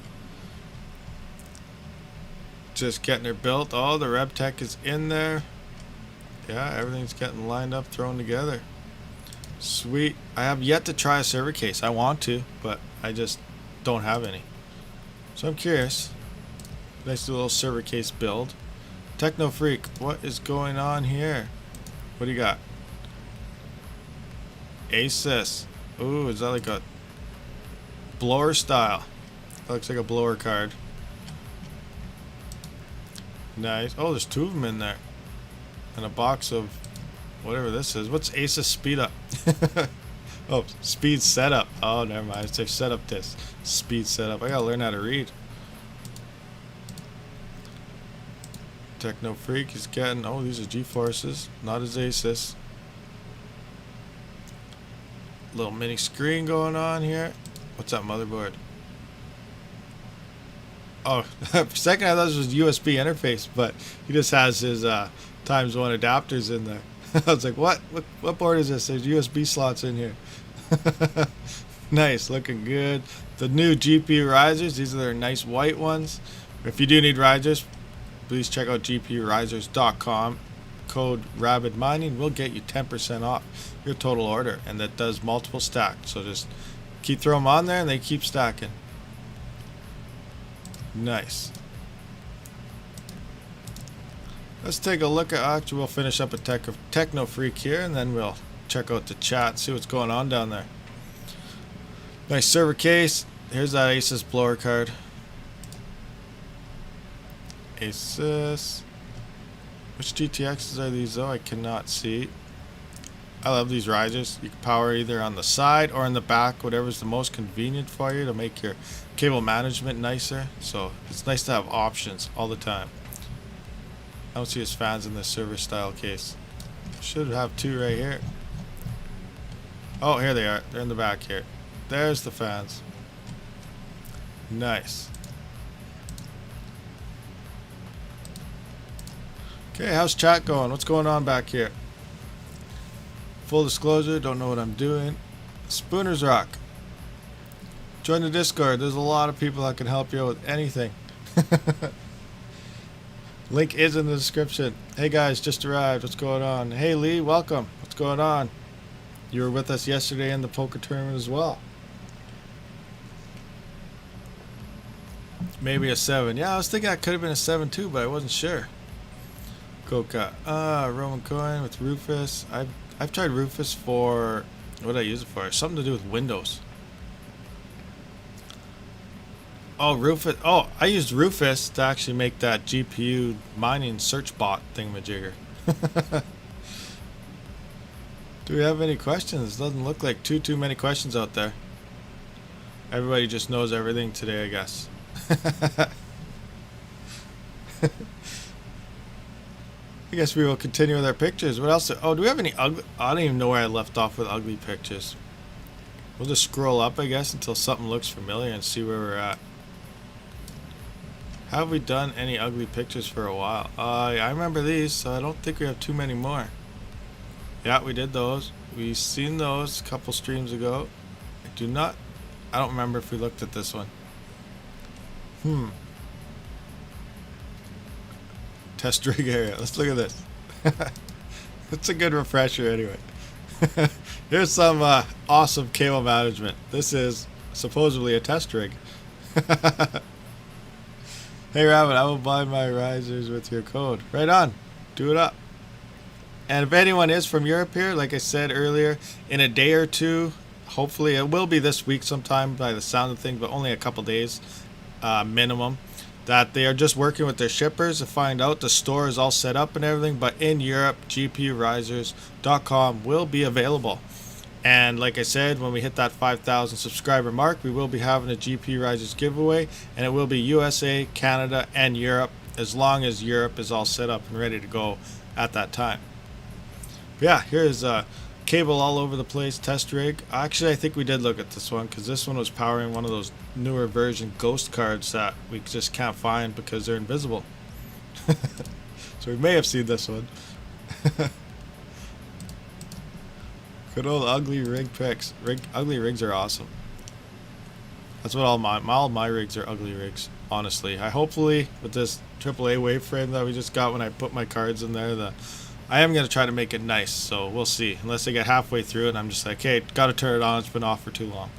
Just getting her built. Oh, the RevTech is in there. Yeah, everything's getting lined up, thrown together. Sweet. I have yet to try a server case. I want to, but I just don't have any. So I'm curious. Nice little server case build. Techno Freak, what is going on here? What do you got? Asus. Ooh, is that like a blower style? That looks like a blower card. Nice. Oh, there's 2 of them in there. And a box of whatever this is. What's Asus Speed Up? Oh, Speed Setup. Oh, never mind. It's a setup test. Speed Setup. I gotta learn how to read. Techno Freak is getting... Oh, these are GeForces. Not as Asus. Little mini screen going on here. What's that motherboard? Oh, for a second I thought this was USB interface, but he just has his ×1 adapters in there. I was like, what board is this? There's USB slots in here. Nice, looking good. The new GPU risers, these are their nice white ones. If you do need risers, please check out gpurisers.com. Code Rabid Mining will get you 10% off your total order, and that does multiple stacks. So just keep throwing them on there and they keep stacking. Nice. Let's take a look at, actually we'll finish up a Techno Freak here, and then we'll check out the chat, see what's going on down there. Nice server case. Here's that Asus blower card. Asus. Which GTXs are these though? I cannot see. I love these risers. You can power either on the side or in the back, whatever's the most convenient for you to make your cable management nicer. So it's nice to have options all the time. I don't see his fans in this server style case. Should have two right here. Oh, here they are. They're in the back here. There's the fans. Nice. Okay, how's chat going? What's going on back here? Full disclosure, don't know what I'm doing. Spooners Rock. Join the Discord. There's a lot of people that can help you out with anything. Link is in the description. Hey guys, just arrived. What's going on? Hey Lee, welcome. What's going on? You were with us yesterday in the poker tournament as well. Maybe a 7. Yeah, I was thinking that could have been a 7 too, but I wasn't sure. Coca. Roman coin with Rufus. I've tried Rufus for, what did I use it for? Something to do with Windows. Oh, Rufus. Oh, I used Rufus to actually make that GPU mining search bot thingamajigger. Do we have any questions? Doesn't look like too many questions out there. Everybody just knows everything today, I guess. I guess we will continue with our pictures. What else? Oh, do we have any ugly? I don't even know where I left off with ugly pictures. We'll just scroll up, I guess, until something looks familiar and see where we're at. Have we done any ugly pictures for a while? I remember these, so I don't think we have too many more. Yeah, we did those. We seen those a couple streams ago. I don't remember if we looked at this one. Test rig area. Let's look at this. It's a good refresher anyway. Here's some awesome cable management. This is supposedly a test rig. Hey Rabbit, I will buy my risers with your code. Right on. Do it up. And if anyone is from Europe here, like I said earlier, in a day or two, hopefully it will be this week sometime by the sound of things, but only a couple days minimum, that they are just working with their shippers to find out the store is all set up and everything. But in Europe, gpurisers.com will be available. And like I said, when we hit that 5,000 subscriber mark, we will be having a GPU Risers giveaway, and it will be USA, Canada, and Europe, as long as Europe is all set up and ready to go at that time. But yeah, here's a cable all over the place test rig. Actually, I think we did look at this one, because this one was powering one of those newer version ghost cards that we just can't find because they're invisible. So we may have seen this one. Good old ugly rig pics. Ugly rigs are awesome. That's what all my rigs are, ugly rigs. Honestly, hopefully with this AAA waveframe that we just got when I put my cards in there, I am gonna try to make it nice. So we'll see. Unless I get halfway through and I'm just like, hey, gotta turn it on. It's been off for too long.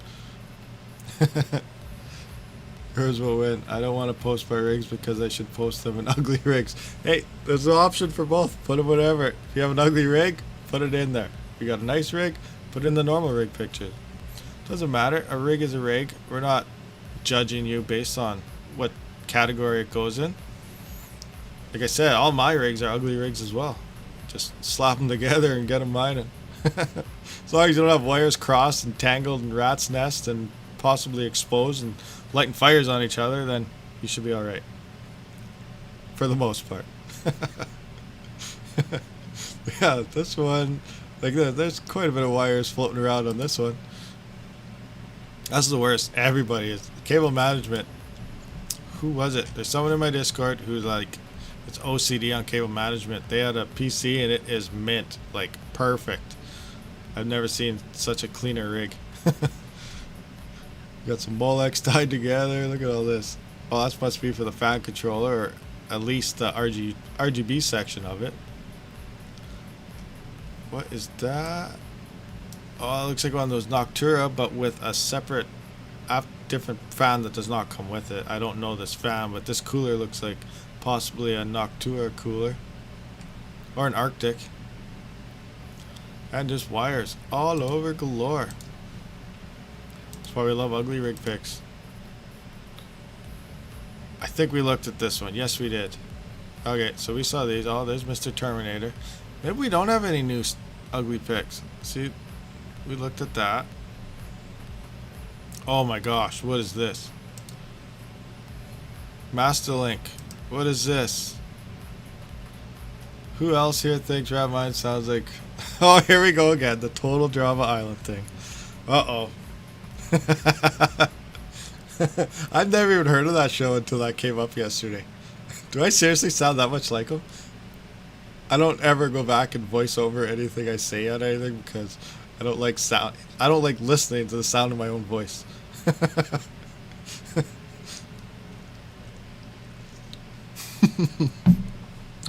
Hers will win. I don't want to post my rigs because I should post them in ugly rigs. Hey, there's an option for both. Put them whatever. If you have an ugly rig, put it in there. If you got a nice rig, put in the normal rig picture. Doesn't matter. A rig is a rig. We're not judging you based on what category it goes in. Like I said, all my rigs are ugly rigs as well. Just slap them together and get them mining. As long as you don't have wires crossed and tangled and rat's nest and possibly exposed and lighting fires on each other, then you should be alright. For the most part. Yeah, this one, like there's quite a bit of wires floating around on this one. That's the worst. Everybody is. Cable management. Who was it? There's someone in my Discord who's like, it's OCD on cable management. They had a PC and it is mint. Like, perfect. I've never seen such a cleaner rig. Got some Molex tied together. Look at all this. Oh, that must be for the fan controller, or at least the RGB section of it. What is that? Oh, it looks like one of those Noctura, but with a separate, different fan that does not come with it. I don't know this fan, but this cooler looks like possibly a Noctura cooler. Or an Arctic. And just wires all over galore. That's why we love ugly rig picks. I think we looked at this one. Yes, we did. Okay, so we saw these. Oh, there's Mr. Terminator. Maybe we don't have any new ugly picks. See, we looked at that. Oh my gosh, what is this? Master Link. What is this? Who else here thinks Rabid Mining sounds like... Oh, here we go again. The total drama island thing. Uh-oh. I've never even heard of that show until that came up yesterday. Do I seriously sound that much like him? I don't ever go back and voice over anything I say on anything because I don't like sound. I don't like listening to the sound of my own voice.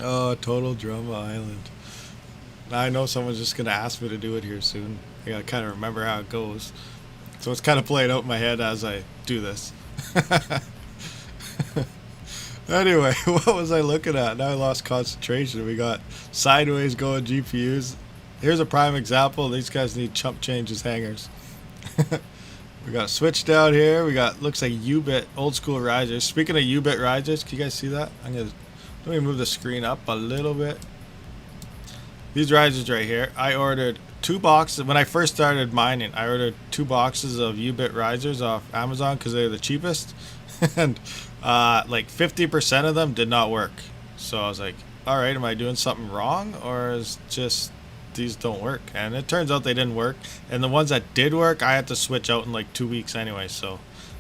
Oh, total drama island. Now I know someone's just gonna ask me to do it here soon. I gotta kind of remember how it goes. So it's kind of playing out in my head as I do this. Anyway, what was I looking at? Now I lost concentration. We got sideways going GPUs. Here's a prime example. These guys need chump changes hangers. We got a switch down here. We got, looks like U-bit old school risers. Speaking of U-bit risers, can you guys see that? Let me move the screen up a little bit. These risers right here. I ordered 2 boxes. When I first started mining, I ordered 2 boxes of U-bit risers off Amazon because they're the cheapest. And like 50% of them did not work. So I was like, alright, am I doing something wrong? Or is just these don't work? And it turns out they didn't work. And the ones that did work, I had to switch out in like 2 weeks anyway. So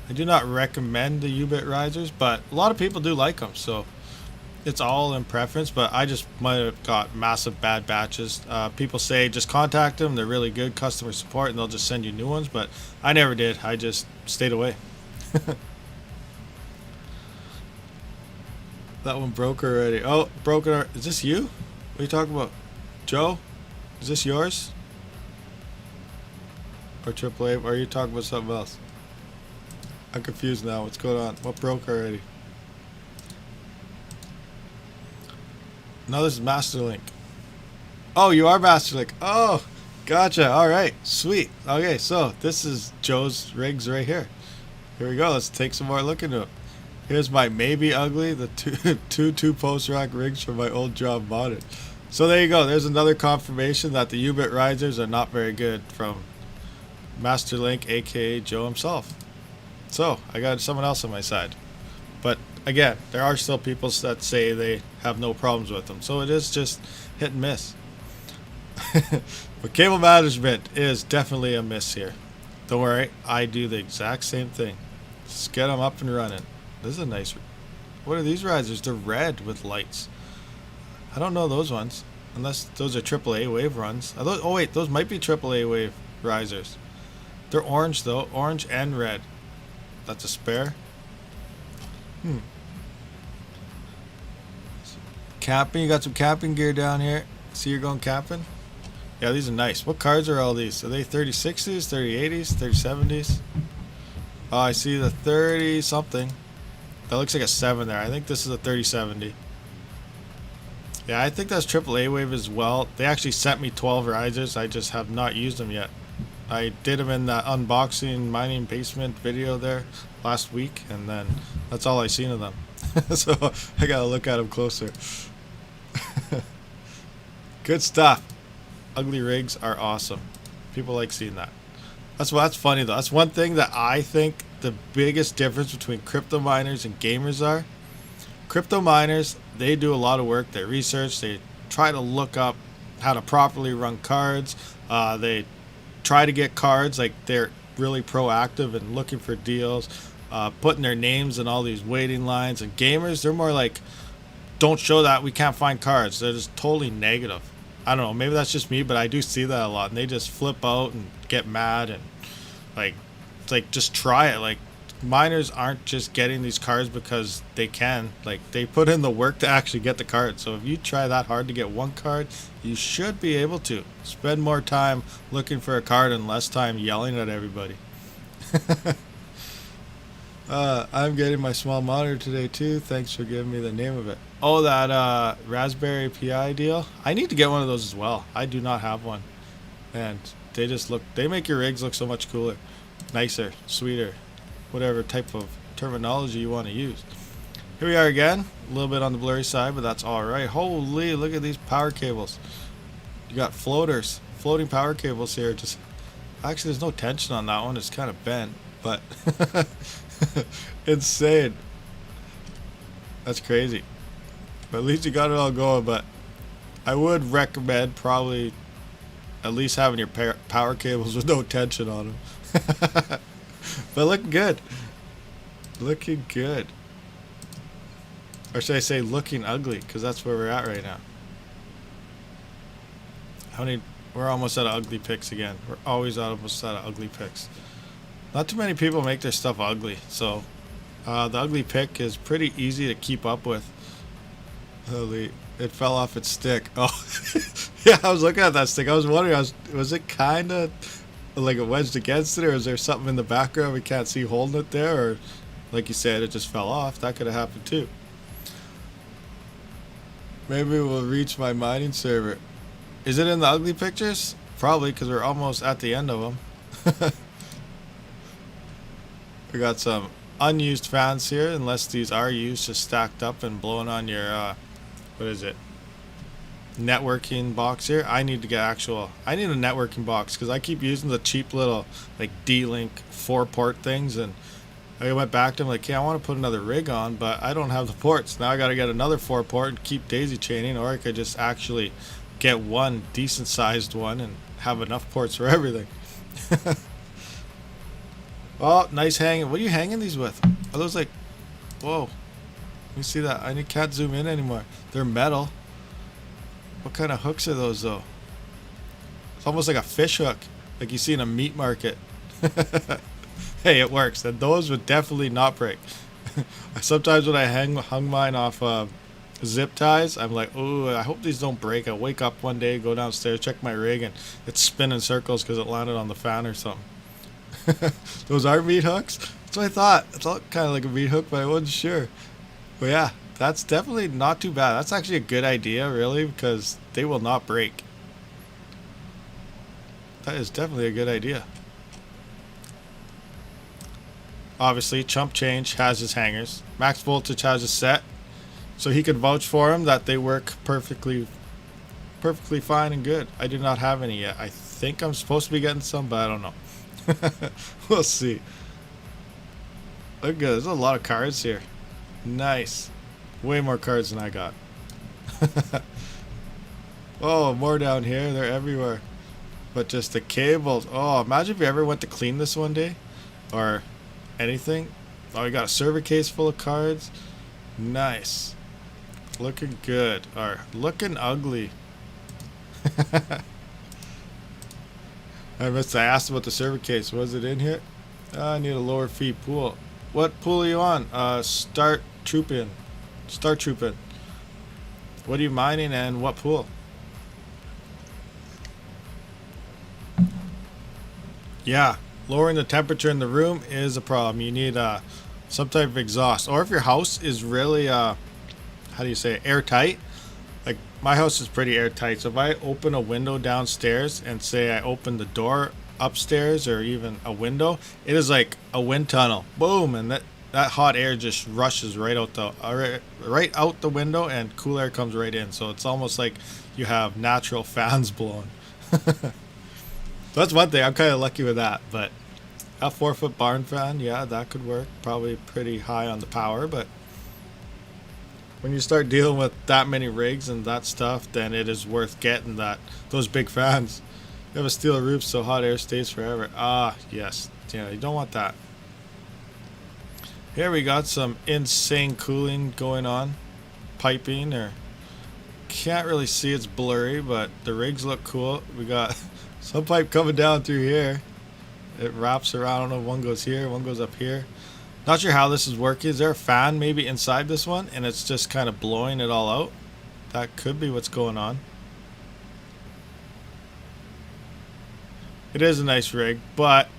I do not recommend the U-bit risers, but a lot of people do like them. So it's all in preference, but I just might have got massive bad batches. People say just contact them. They're really good customer support and they'll just send you new ones, but I never did. I just stayed away. That one broke already. Oh, broken. Is this you? What are you talking about? Joe? Is this yours? Or AAA? Or are you talking about something else? I'm confused now. What's going on? What broke already? No, this is Master Link. Oh, you are Master Link. Oh, gotcha. All right. Sweet. Okay, so this is Joe's rigs right here. Here we go. Let's take some more look into it. Here's my maybe ugly, the two post-rock rigs from my old job modded. So there you go. There's another confirmation that the U-bit risers are not very good from Master Link, aka Joe himself. So I got someone else on my side. But again, there are still people that say they have no problems with them. So it is just hit and miss. But cable management is definitely a miss here. Don't worry, I do the exact same thing. Just get them up and running. This is a nice... What are these risers? They're red with lights. I don't know those ones. Unless those are AAA wave runs. Are those, oh wait, those might be AAA wave risers. They're orange though. Orange and red. That's a spare. Camping. You got some camping gear down here. See you're going camping? Yeah, these are nice. What cards are all these? Are they 3060s, 3080s, 3070s? Oh, I see the 30 something. That looks like a 7 there. I think this is a 3070. Yeah, I think that's AAA wave as well. They actually sent me 12 risers. I just have not used them yet. I did them in that unboxing mining basement video there last week, and then that's all I've seen of them. So I gotta look at them closer. Good stuff. Ugly rigs are awesome. People like seeing that. That's funny though. That's one thing that I think the biggest difference between crypto miners and gamers are. Crypto miners, they do a lot of work. They research. They try to look up how to properly run cards. They try to get cards. Like they're really proactive and looking for deals, putting their names in all these waiting lines. And gamers, they're more like, don't show that, we can't find cards. They're just totally negative. I don't know, maybe that's just me, but I do see that a lot. And they just flip out and get mad and like, it's like, just try it. Like, miners aren't just getting these cards because they can. Like, they put in the work to actually get the card. So if you try that hard to get one card, you should be able to. Spend more time looking for a card and less time yelling at everybody. I'm getting my small monitor today too. Thanks for giving me the name of it. Oh, that Raspberry Pi deal. I need to get one of those as well. I do not have one, and they just look. They make your rigs look so much cooler, nicer, sweeter, whatever type of terminology you want to use. Here we are again. A little bit on the blurry side, but that's all right. Holy, look at these power cables. You got floaters, floating power cables here. Just actually, there's no tension on that one. It's kind of bent, but insane. That's crazy. But at least you got it all going. But I would recommend probably at least having your power cables with no tension on them. But looking good. Looking good. Or should I say looking ugly? Because that's where we're at right now. We're almost out of ugly pics again. We're always almost out of ugly pics. Not too many people make their stuff ugly. So the ugly pic is pretty easy to keep up with. Holy, it fell off its stick. Oh, yeah, I was looking at that stick. I was wondering, was it kind of like it wedged against it, or is there something in the background we can't see holding it there, or like you said, it just fell off? That could have happened too. Maybe we'll reach my mining server. Is it in the ugly pictures? Probably, because we're almost at the end of them. We got some unused fans here, unless these are used, just stacked up and blowing on your what is it, networking box here. I need a networking box, because I keep using the cheap little like D-Link 4-port things, and I went back to them like, yeah, I want to put another rig on, but I don't have the ports. Now I got to get another 4-port and keep daisy chaining, or I could just actually get one decent sized one and have enough ports for everything. Oh, nice hanging. What are you hanging these with? Are those like, whoa, let me see that. I can't zoom in anymore. They're metal. What kind of hooks are those though? It's almost like a fish hook, like you see in a meat market. Hey, it works. And those would definitely not break. Sometimes when I hung mine off zip ties, I'm like, oh, I hope these don't break. I wake up one day, go downstairs, check my rig, and it's spinning circles because it landed on the fan or something. Those are meat hooks? That's what I thought. It looked kind of like a meat hook, but I wasn't sure. But yeah, that's definitely not too bad. That's actually a good idea, really, because they will not break. That is definitely a good idea. Obviously, Chump Change has his hangers. Max Voltage has his set, so he could vouch for him that they work perfectly fine and good. I do not have any yet. I think I'm supposed to be getting some, but I don't know. We'll see. Look good. There's a lot of cards here. Nice. Way more cards than I got. Oh, more down here. They're everywhere. But just the cables. Oh, imagine if you ever went to clean this one day. Or anything. Oh, we got a server case full of cards. Nice. Looking good. Or looking ugly. I asked about the server case. Was it in here? I need a lower fee pool. What pool are you on? Start trooping. Start trooping. What are you mining and what pool? Yeah, lowering the temperature in the room is a problem. You need some type of exhaust. Or if your house is really, how do you say it, airtight? Like my house is pretty airtight, so if I open a window downstairs and say I open the door upstairs or even a window, it is like a wind tunnel. Boom, and that hot air just rushes right out the window, and cool air comes right in. So it's almost like you have natural fans blowing. That's one thing. I'm kind of lucky with that, but a 4-foot barn fan, yeah, that could work. Probably pretty high on the power, but when you start dealing with that many rigs and that stuff, then it is worth getting those big fans. You have a steel roof so hot air stays forever. Ah, yes. Yeah, you don't want that. Here we got some insane cooling going on. Piping, or can't really see, it's blurry, but the rigs look cool. We got some pipe coming down through here. It wraps around. I don't know if one goes here, one goes up here. Not sure how this is working. Is there a fan maybe inside this one and it's just kind of blowing it all out? That could be what's going on. It is a nice rig, but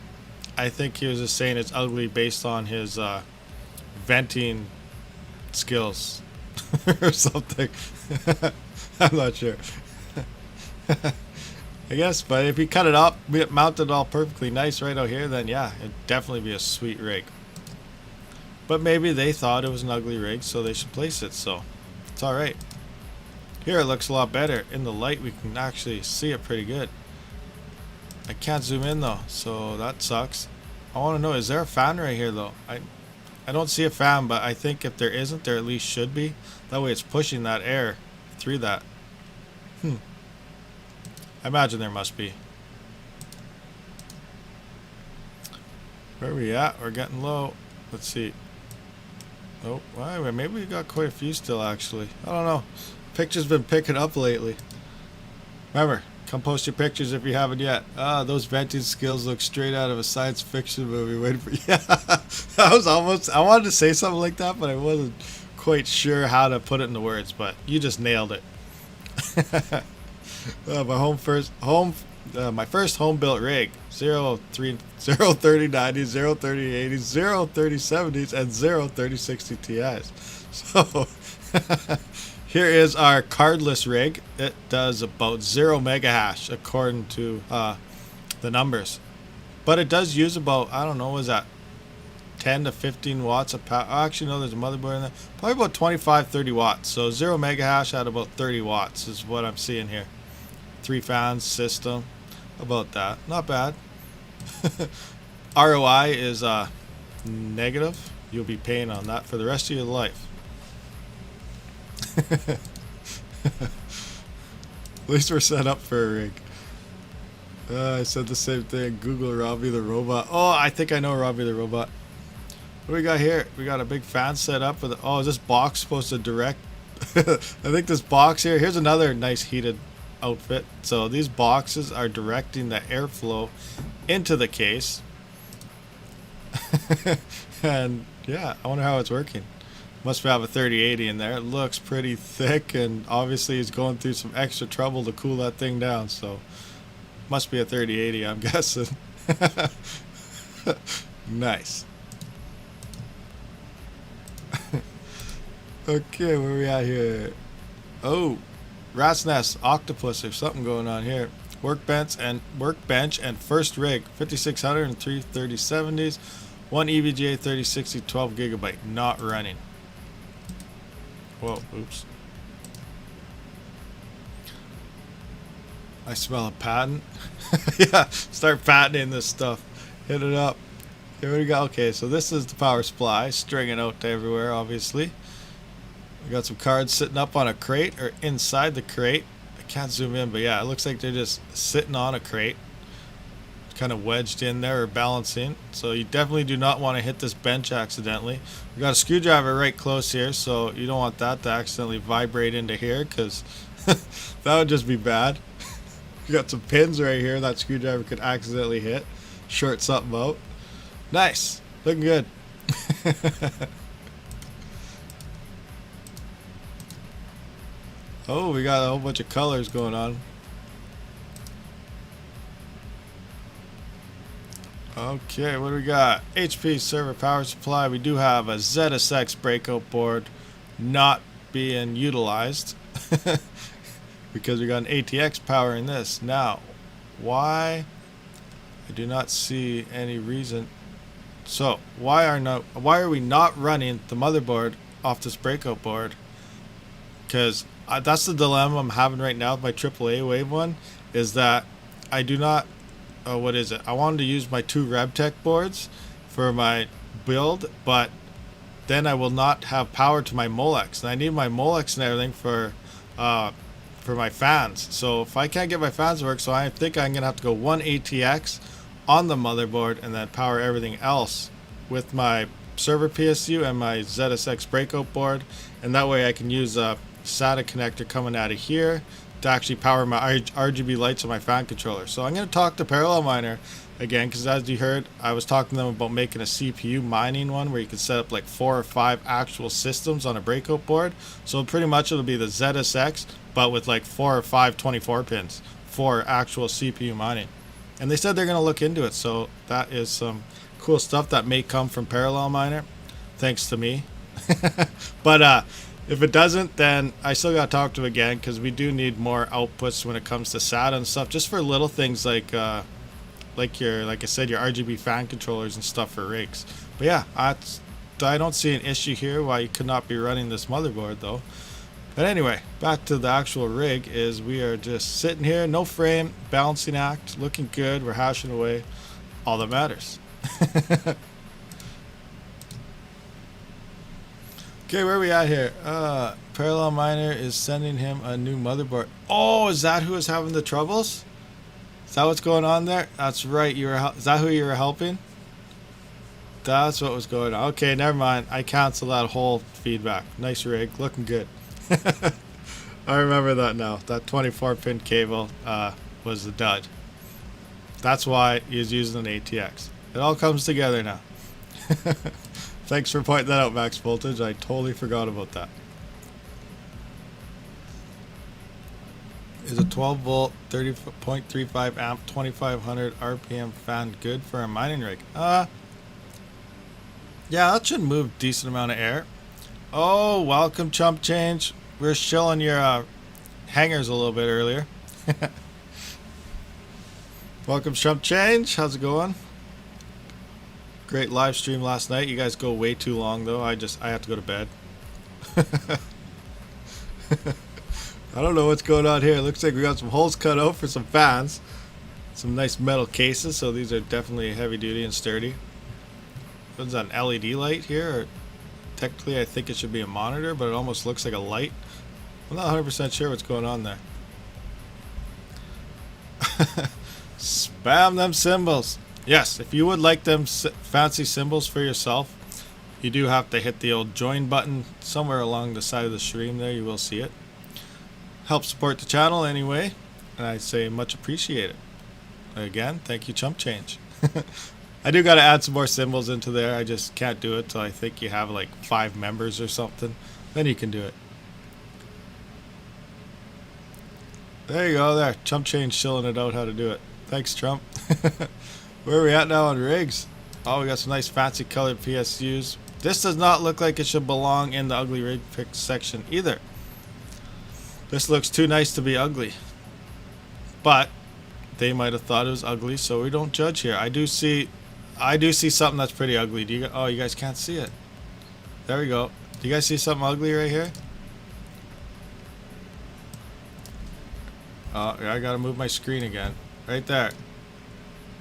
I think he was just saying it's ugly based on his venting skills. or something. I'm not sure. I guess, but if you cut it up, mount it all perfectly nice right out here, then yeah, it'd definitely be a sweet rig. But maybe they thought it was an ugly rig, so they should place it, so it's alright. Here it looks a lot better. In the light, we can actually see it pretty good. I can't zoom in though, so that sucks. I want to know, is there a fan right here though? I don't see a fan, but I think if there isn't, there at least should be. That way it's pushing that air through that. I imagine there must be. Where are we at? We're getting low. Let's see. Oh, well, maybe we got quite a few still actually. I don't know. Pictures been picking up lately. Remember, come post your pictures if you haven't yet. Ah, those venting skills look straight out of a science fiction movie. Waiting for I was almost. I wanted to say something like that, but I wasn't quite sure how to put it into words. But you just nailed it. My first home built rig. 03090, 03080s, 03070s, and 03060 Ti's. So here is our cardless rig. It does about 0 mega hash according to the numbers, but it does use about, I don't know, was that 10 to 15 watts of power? Actually, no, there's a motherboard in there. Probably about 25-30 watts. So 0 mega hash at about 30 watts is what I'm seeing here. 3 fans system, about that. Not bad. ROI is negative. You'll be paying on that for the rest of your life. At least we're set up for a rig. I said the same thing. Google Robbie the Robot. Oh, I think I know Robbie the Robot. What do we got here? We got a big fan set up with. Oh, is this box supposed to direct? I think this box here. Here's another nice heated outfit. So these boxes are directing the airflow into the case. And yeah, I wonder how it's working. Must have a 3080 in there. It looks pretty thick, and obviously he's going through some extra trouble to cool that thing down, so must be a 3080, I'm guessing. Nice. Okay, where are we at here? Oh, rat's nest, octopus, there's something going on here. Workbench and first rig, 5600 and 33070s, 1 EVGA 3060, 12 gigabyte, not running. Whoa, oops. I smell a patent. Yeah, start patenting this stuff. Hit it up. Here we go. Okay, so this is the power supply, stringing out to everywhere, obviously. We got some cards sitting up on a crate, or inside the crate. I can't zoom in, but yeah, it looks like they're just sitting on a crate. Kind of wedged in there or balancing, so you definitely do not want to hit this bench accidentally. We got a screwdriver right close here, so you don't want that to accidentally vibrate into here, because that would just be bad. We got some pins right here that screwdriver could accidentally hit, short something out. Nice, looking good. Oh, we got a whole bunch of colors going on. Okay, what do we got? HP server power supply. We do have a ZSX breakout board not being utilized because we got an ATX powering this. Now, why? I do not see any reason. So, why are we not running the motherboard off this breakout board? Because that's the dilemma I'm having right now with my AAA Wave one, is that I do not. What is it? I wanted to use my 2 RevTech boards for my build, but then I will not have power to my Molex, and I need my Molex and everything for my fans. So if I can't get my fans to work, so I think I'm gonna have to go 1 ATX on the motherboard and then power everything else with my server PSU and my ZSX breakout board, and that way I can use a SATA connector coming out of here to actually power my RGB lights on my fan controller. So I'm going to talk to Parallelminer again, because as you heard, I was talking to them about making a CPU mining one where you can set up like 4 or 5 actual systems on a breakout board. So pretty much it'll be the ZSX, but with like 4 or 5 24 pins for actual CPU mining. And they said they're going to look into it, so that is some cool stuff that may come from Parallelminer, thanks to me. But If it doesn't, then I still gotta talk to him again, because we do need more outputs when it comes to SATA and stuff, just for little things like I said, your RGB fan controllers and stuff for rigs. But yeah, I don't see an issue here why you could not be running this motherboard though. But anyway, back to the actual rig. Is we are just sitting here, no frame, balancing act, looking good. We're hashing away. All that matters. Okay, where are we at here? Parallelminer is sending him a new motherboard. Oh, is that who is having the troubles? Is that what's going on there? That's right. Is that who you were helping? That's what was going on. Okay, never mind. I canceled that whole feedback. Nice rig, looking good. I remember that now. That 24-pin cable was the dud. That's why he was using an ATX. It all comes together now. Thanks for pointing that out, Max Voltage. I totally forgot about that. Is a 12 volt 30.35 amp 2500 RPM fan good for a mining rig? Yeah, that should move decent amount of air. Oh, welcome, Chump Change. We were shilling your hangers a little bit earlier. Welcome, Chump Change. How's it going? Great live stream last night. You guys go way too long though. I have to go to bed. I don't know what's going on here. It looks like we got some holes cut out for some fans. Some nice metal cases, so these are definitely heavy duty and sturdy. What's that, an LED light here? Or technically I think it should be a monitor, but it almost looks like a light. I'm not 100% sure what's going on there. Spam them symbols. Yes, if you would like them fancy symbols for yourself, you do have to hit the old join button somewhere along the side of the stream there. You will see it. Help support the channel anyway, and I say much appreciated. Again, thank you, Chump Change. I do got to add some more symbols into there. I just can't do it till I think you have like 5 members or something. Then you can do it. There you go there. Chump Change chilling it out how to do it. Thanks, Trump. Where are we at now on rigs? Oh, we got some nice fancy colored PSUs. This does not look like it should belong in the ugly rig pick section either. This looks too nice to be ugly. But they might have thought it was ugly, so we don't judge here. I do see something that's pretty ugly. Oh, you guys can't see it. There we go. Do you guys see something ugly right here? Oh, I gotta move my screen again. Right there.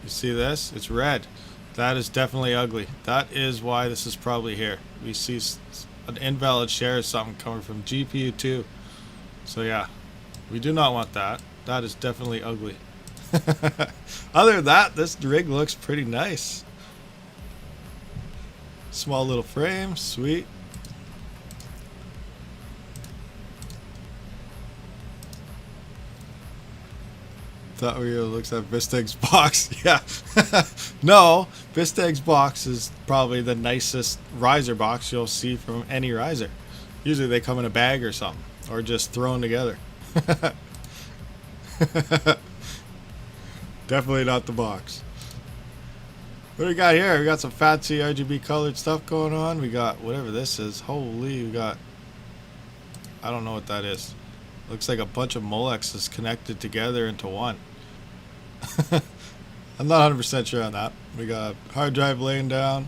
You see this? It's red. That is definitely ugly. That is why this is probably here. We see an invalid share or something coming from GPU2. So yeah, we do not want that. That is definitely ugly. Other than that, this rig looks pretty nice. Small little frame, sweet. Thought we were looks at Bisteg's box. Yeah. No, Bisteg's box is probably the nicest riser box you'll see from any riser. Usually they come in a bag or something, or just thrown together. Definitely not the box. What do we got here? We got some fancy RGB colored stuff going on. We got whatever this is. Holy, we got, I don't know what that is. Looks like a bunch of Molexes connected together into one. I'm not 100% sure on that. We got a hard drive laying down.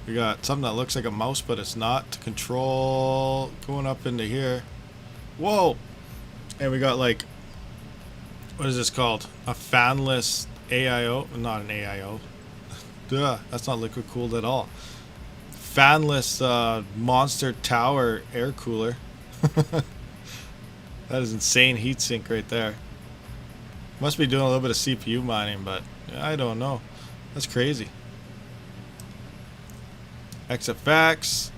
We got something that looks like a mouse, but it's not. To control going up into here. Whoa! And we got like, what is this called? A fanless AIO? Not an AIO. Duh, that's not liquid cooled at all. Fanless monster tower air cooler. That is insane heatsink right there. Must be doing a little bit of CPU mining, but I don't know. That's crazy. XFX.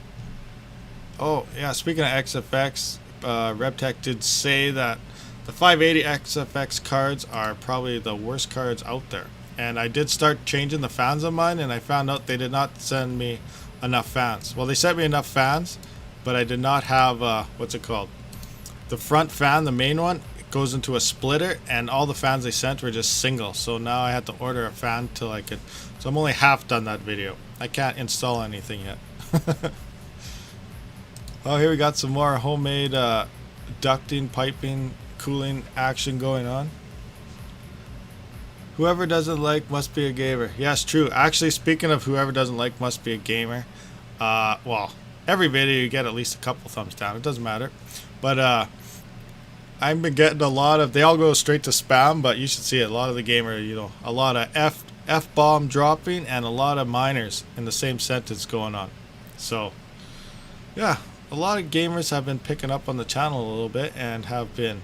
Oh, yeah, speaking of XFX, RebTech did say that the 580 XFX cards are probably the worst cards out there. And I did start changing the fans on mine, and I found out they did not send me enough fans. Well, they sent me enough fans, but I did not have, what's it called? The front fan, the main one, it goes into a splitter, and all the fans they sent were just single. So now I had to order a fan till I could. So I'm only half done that video. I can't install anything yet. Oh, here we got some more homemade ducting, piping, cooling action going on. Whoever doesn't like must be a gamer. Yes, true. Actually, speaking of whoever doesn't like must be a gamer. Well, every video you get at least a couple thumbs down. It doesn't matter. But I've been getting a lot of, they all go straight to spam, but you should see it. A lot of the gamer, you know, a lot of F-bomb dropping and a lot of minors in the same sentence going on. So, yeah, a lot of gamers have been picking up on the channel a little bit and have been.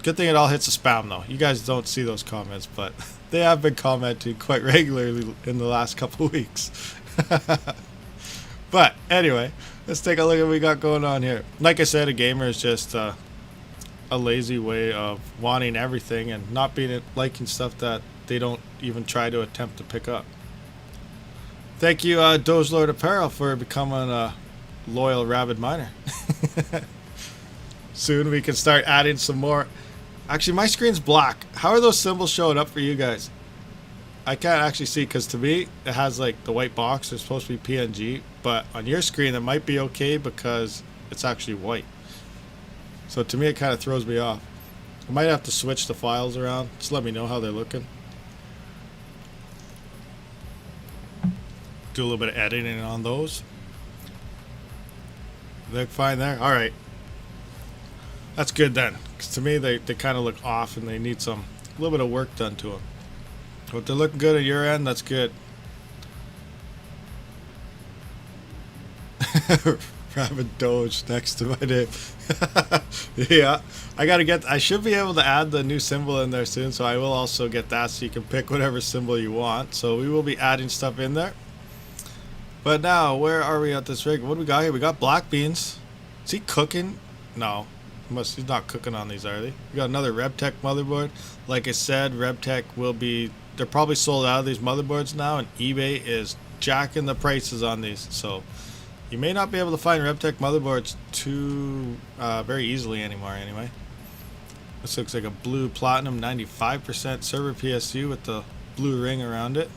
Good thing it all hits a spam though. You guys don't see those comments, but they have been commenting quite regularly in the last couple weeks. But anyway, let's take a look at what we got going on here. Like I said, a gamer is just a lazy way of wanting everything and not liking stuff that they don't even try to attempt to pick up. Thank you, Dogelord Apparel, for becoming a loyal Rabid Miner. Soon we can start adding some more. Actually, my screen's black. How are those symbols showing up for you guys? I can't actually see because to me it has like the white box. It's supposed to be PNG, but on your screen it might be okay because it's actually white. So to me it kind of throws me off. I might have to switch the files around. Just let me know how they're looking. Do a little bit of editing on those. They look fine there. All right. That's good then, because to me they kind of look off and they need a little bit of work done to them. But if they're looking good at your end, that's good. Rabid Doge next to my name. Yeah, I should be able to add the new symbol in there soon, so I will also get that so you can pick whatever symbol you want. So we will be adding stuff in there. But now, where are we at this rig? What do we got here? We got black beans. Is he cooking? No. He's not cooking on these, are they? We got another RebTech motherboard. Like I said, RebTech they're probably sold out of these motherboards now, and eBay is jacking the prices on these. So you may not be able to find RebTech motherboards too very easily anymore anyway. This looks like a blue platinum 95% server PSU with the blue ring around it.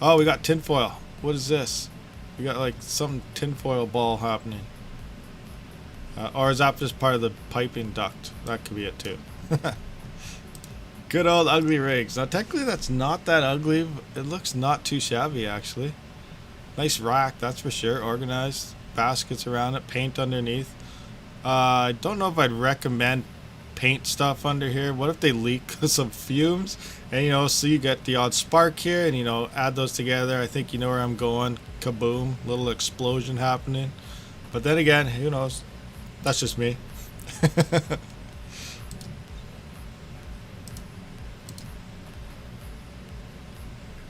Oh, we got tinfoil. What is this? We got like some tinfoil ball happening. Or is that just part of the piping duct? That could be it too. Good old ugly rigs. Now technically that's not that ugly. It looks not too shabby actually. Nice rack, that's for sure. Organized. Baskets around it. Paint underneath. I don't know if I'd recommend paint stuff under here. What if they leak some fumes? And you know, so you get the odd spark here and you know, add those together. I think you know where I'm going. Kaboom. Little explosion happening. But then again, who knows? That's just me.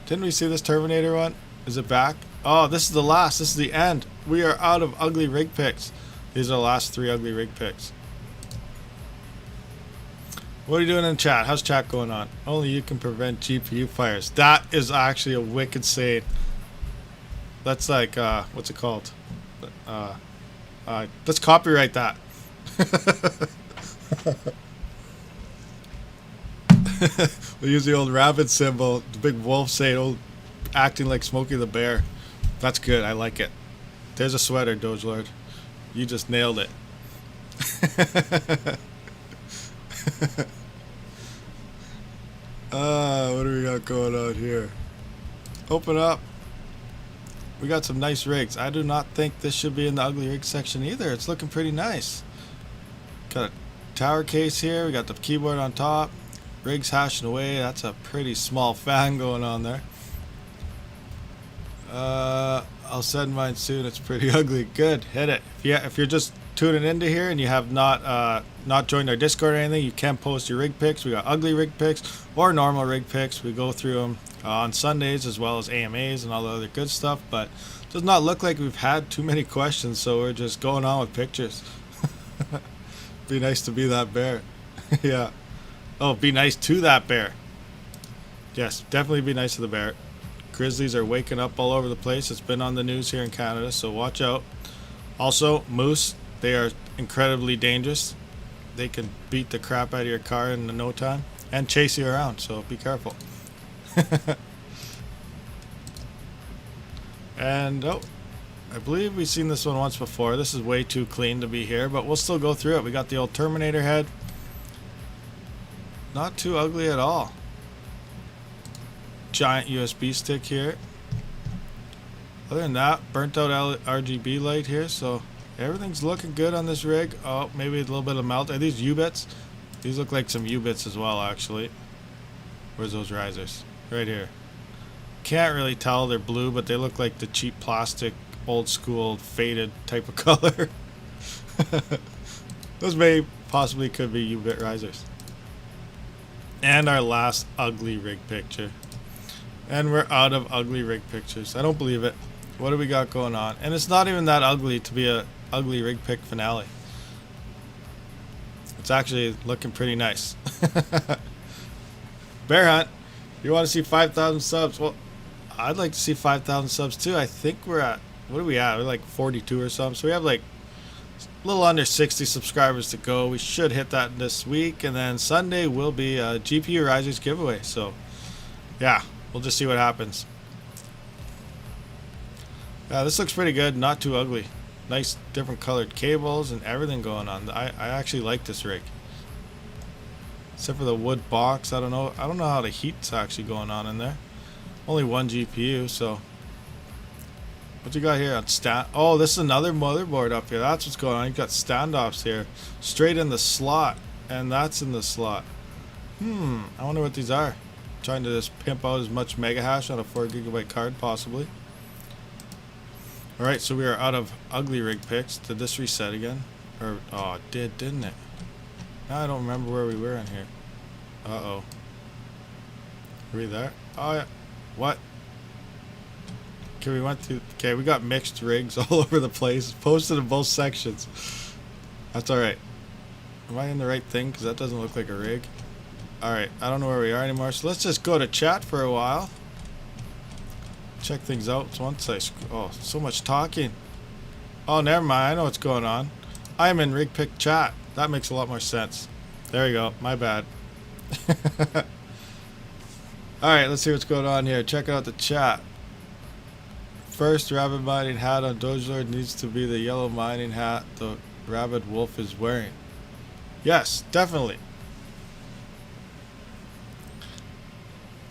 Didn't we see this Terminator one? Is it back? Oh, this is the last. This is the end. We are out of ugly rig picks. These are the last 3 ugly rig picks. What are you doing in chat? How's chat going on? Only you can prevent GPU fires. That is actually a wicked saying. That's like, what's it called? Let's copyright that. We'll use the old rabbit symbol, the big wolf saying, acting like Smokey the Bear. That's good. I like it. There's a sweater, Dogelord. You just nailed it. What do we got going on here? Open up. We got some nice rigs. I do not think this should be in the ugly rig section either. It's looking pretty nice. Got a tower case here. We got the keyboard on top. Rigs hashing away. That's a pretty small fan going on there. I'll send mine soon. It's pretty ugly. Good. Hit it. If you're just tuning into here and you have not joined our Discord or anything, you can post your rig picks. We got ugly rig picks or normal rig picks. We go through them on Sundays as well as AMAs and all the other good stuff, but it does not look like we've had too many questions, so we're just going on with pictures. Be nice to be that bear. Yeah. Oh, be nice to that bear. Yes, definitely be nice to the bear. Grizzlies are waking up all over the place. It's been on the news here in Canada, so watch out. Also, moose, they are incredibly dangerous. They can beat the crap out of your car in no time and chase you around, so be careful. And I believe we've seen this one once before. This is way too clean to be here, but we'll still go through it. We got the old Terminator head. Not too ugly at all. Giant USB stick here. Other than that, burnt out RGB light here, so everything's looking good on this rig. Oh, maybe a little bit of melt. Are these U-bits? These look like some U-bits as well, actually. Where's those risers? Right here. Can't really tell. They're blue, but they look like the cheap plastic, old school, faded type of color. Those may possibly could be U-bit risers. And our last ugly rig picture. And we're out of ugly rig pictures. I don't believe it. What do we got going on? And it's not even that ugly to be a ugly rig pick finale. It's actually looking pretty nice. Bear Hunt, you want to see 5,000 subs? Well, I'd like to see 5,000 subs too. I think we're at, what are we at? We're like 42 or something. So we have like a little under 60 subscribers to go. We should hit that this week. And then Sunday will be a GPU Risers giveaway. So yeah, we'll just see what happens. Yeah, this looks pretty good. Not too ugly. Nice different colored cables and everything going on. I actually like this rig. Except for the wood box. I don't know how the heat's actually going on in there. Only one GPU, so what you got here on stand? Oh, this is another motherboard up here. That's what's going on. You got standoffs here. Straight in the slot. And that's in the slot. I wonder what these are. Trying to just pimp out as much mega hash on a 4GB card possibly. Alright, so we are out of ugly rig picks. Did this reset again? Or, oh, it did, didn't it? Now I don't remember where we were in here. Uh-oh. Are we there? Oh, yeah. What? Okay, we went through... Okay, we got mixed rigs all over the place. Posted in both sections. That's alright. Am I in the right thing? Because that doesn't look like a rig. Alright, I don't know where we are anymore. So let's just go to chat for a while. Check things out. So once I... Oh, so much talking. Oh, never mind. I know what's going on. I'm in rig pick chat. That makes a lot more sense. There we go. My bad. Alright, let's see what's going on here. Check out the chat. First Rabid Mining hat on Dogelord needs to be the yellow mining hat the Rabid Wolf is wearing. Yes, definitely.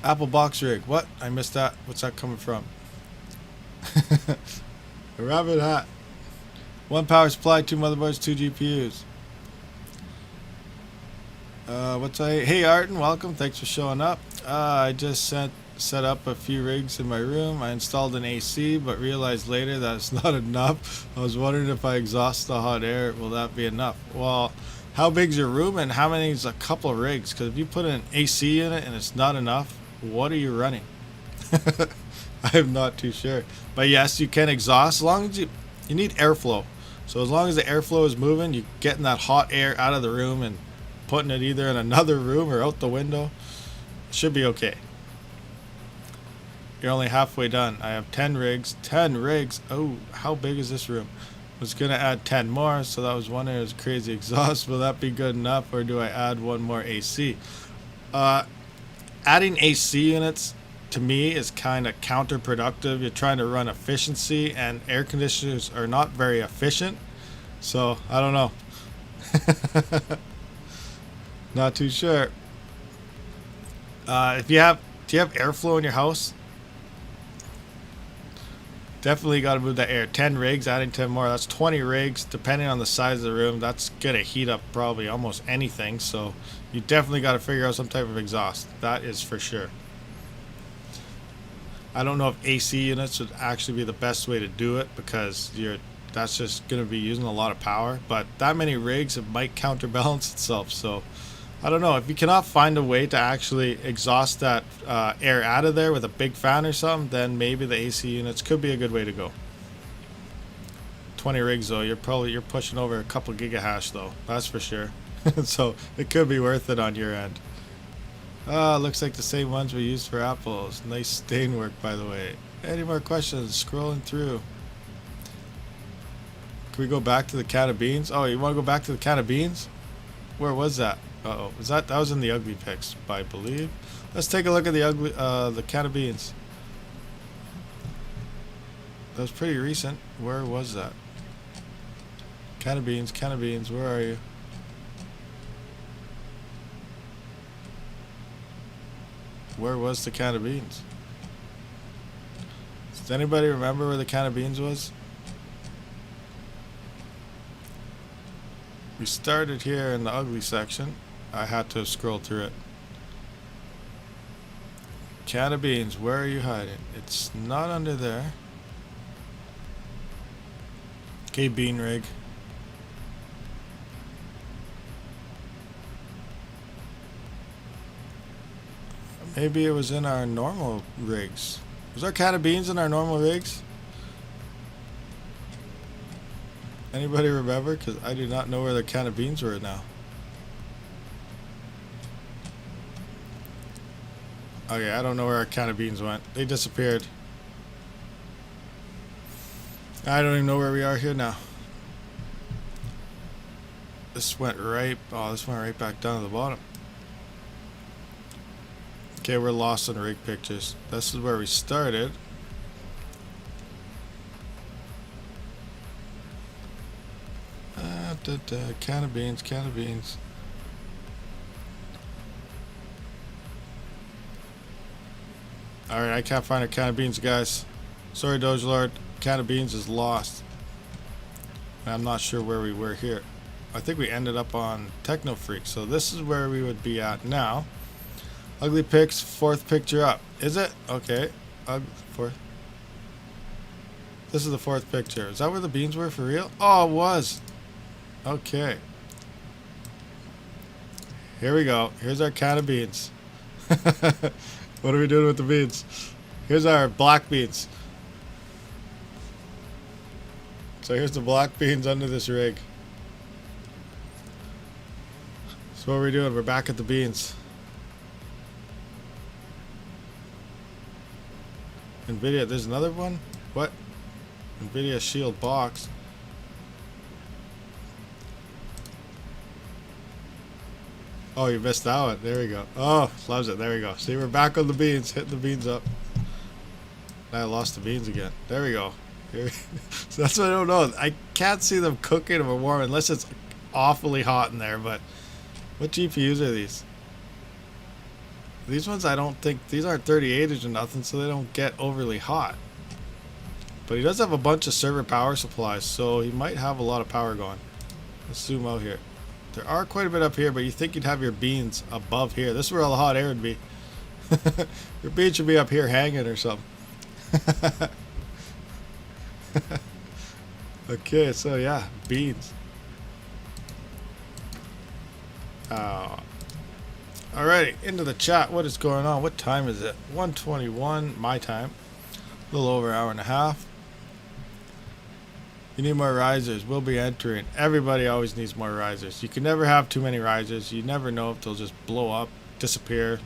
Apple box rig. What? I missed that. What's that coming from? A Rabid hat. 1 power supply, 2 motherboards, 2 GPUs. Hey Arden, welcome. Thanks for showing up. I just set up a few rigs in my room. I installed an AC, but realized later that it's not enough. I was wondering if I exhaust the hot air, will that be enough? Well, how big's your room and how many is a couple of rigs? Because if you put an AC in it and it's not enough, what are you running? I'm not too sure. But yes, you can exhaust as long as you need airflow. So as long as the airflow is moving, you're getting that hot air out of the room and putting it either in another room or out the window. It should be okay. You're only halfway done. I have 10 rigs. 10 rigs. Oh, how big is this room? I was going to add 10 more, so that was wondering, it was crazy exhaust. Will that be good enough, or do I add one more AC? Adding AC units, to me, is kind of counterproductive. You're trying to run efficiency, and air conditioners are not very efficient. So, I don't know. Not too sure. Do you have airflow in your house? Definitely got to move that air. 10 rigs, adding 10 more. That's 20 rigs. Depending on the size of the room, that's going to heat up probably almost anything. So you definitely got to figure out some type of exhaust. That is for sure. I don't know if AC units would actually be the best way to do it, because that's just going to be using a lot of power. But that many rigs, it might counterbalance itself. So I don't know. If you cannot find a way to actually exhaust that air out of there with a big fan or something, then maybe the AC units could be a good way to go. 20 rigs though, you're pushing over a couple gigahash though. That's for sure. So it could be worth it on your end. Looks like the same ones we used for apples. Nice stain work, by the way. Any more questions? Scrolling through. Can we go back to the can of beans? Oh, you want to go back to the can of beans? Where was that? Uh-oh, that was in the ugly pics, I believe. Let's take a look at the can of beans. That was pretty recent. Where was that? Can of beans, where are you? Where was the can of beans? Does anybody remember where the can of beans was? We started here in the ugly section. I had to scroll through it. Can of beans, where are you hiding? It's not under there. Okay, bean rig. Maybe it was in our normal rigs. Was our can of beans in our normal rigs? Anybody remember? Because I do not know where the can of beans were now. Okay, I don't know where our can of beans went. They disappeared. I don't even know where we are here now. This went right back down to the bottom. Okay, we're lost in rig pictures. This is where we started. Can of beans, can of beans. Alright, I can't find a can of beans, guys. Sorry, Doge Lord. Can of beans is lost. I'm not sure where we were here. I think we ended up on Techno Freak. So this is where we would be at now. Ugly Pics, fourth picture up. Is it? Okay. Fourth. This is the fourth picture. Is that where the beans were for real? Oh, it was. Okay. Here we go. Here's our can of beans. What are we doing with the beans? Here's our black beans. So here's the black beans under this rig. So what are we doing? We're back at the beans. NVIDIA, there's another one? What? NVIDIA Shield box. Oh, you missed that one. There we go. Oh, loves it. There we go. See, we're back on the beans. Hitting the beans up. I lost the beans again. There we go. So that's what I don't know. I can't see them cooking or warm unless it's awfully hot in there. But what GPUs are these? These ones, I don't think, these aren't 38s or nothing, so they don't get overly hot. But he does have a bunch of server power supplies, so he might have a lot of power going. Let's zoom out here. There are quite a bit up here, but you think you'd have your beans above here. This is where all the hot air would be. Your beans should be up here hanging or something. Okay, so yeah, beans. Alrighty, into the chat. What is going on? What time is it? 1:21 my time. A little over an hour and a half. You need more risers. We'll be entering. Everybody always needs more risers. You can never have too many risers. You never know if they'll just blow up, disappear,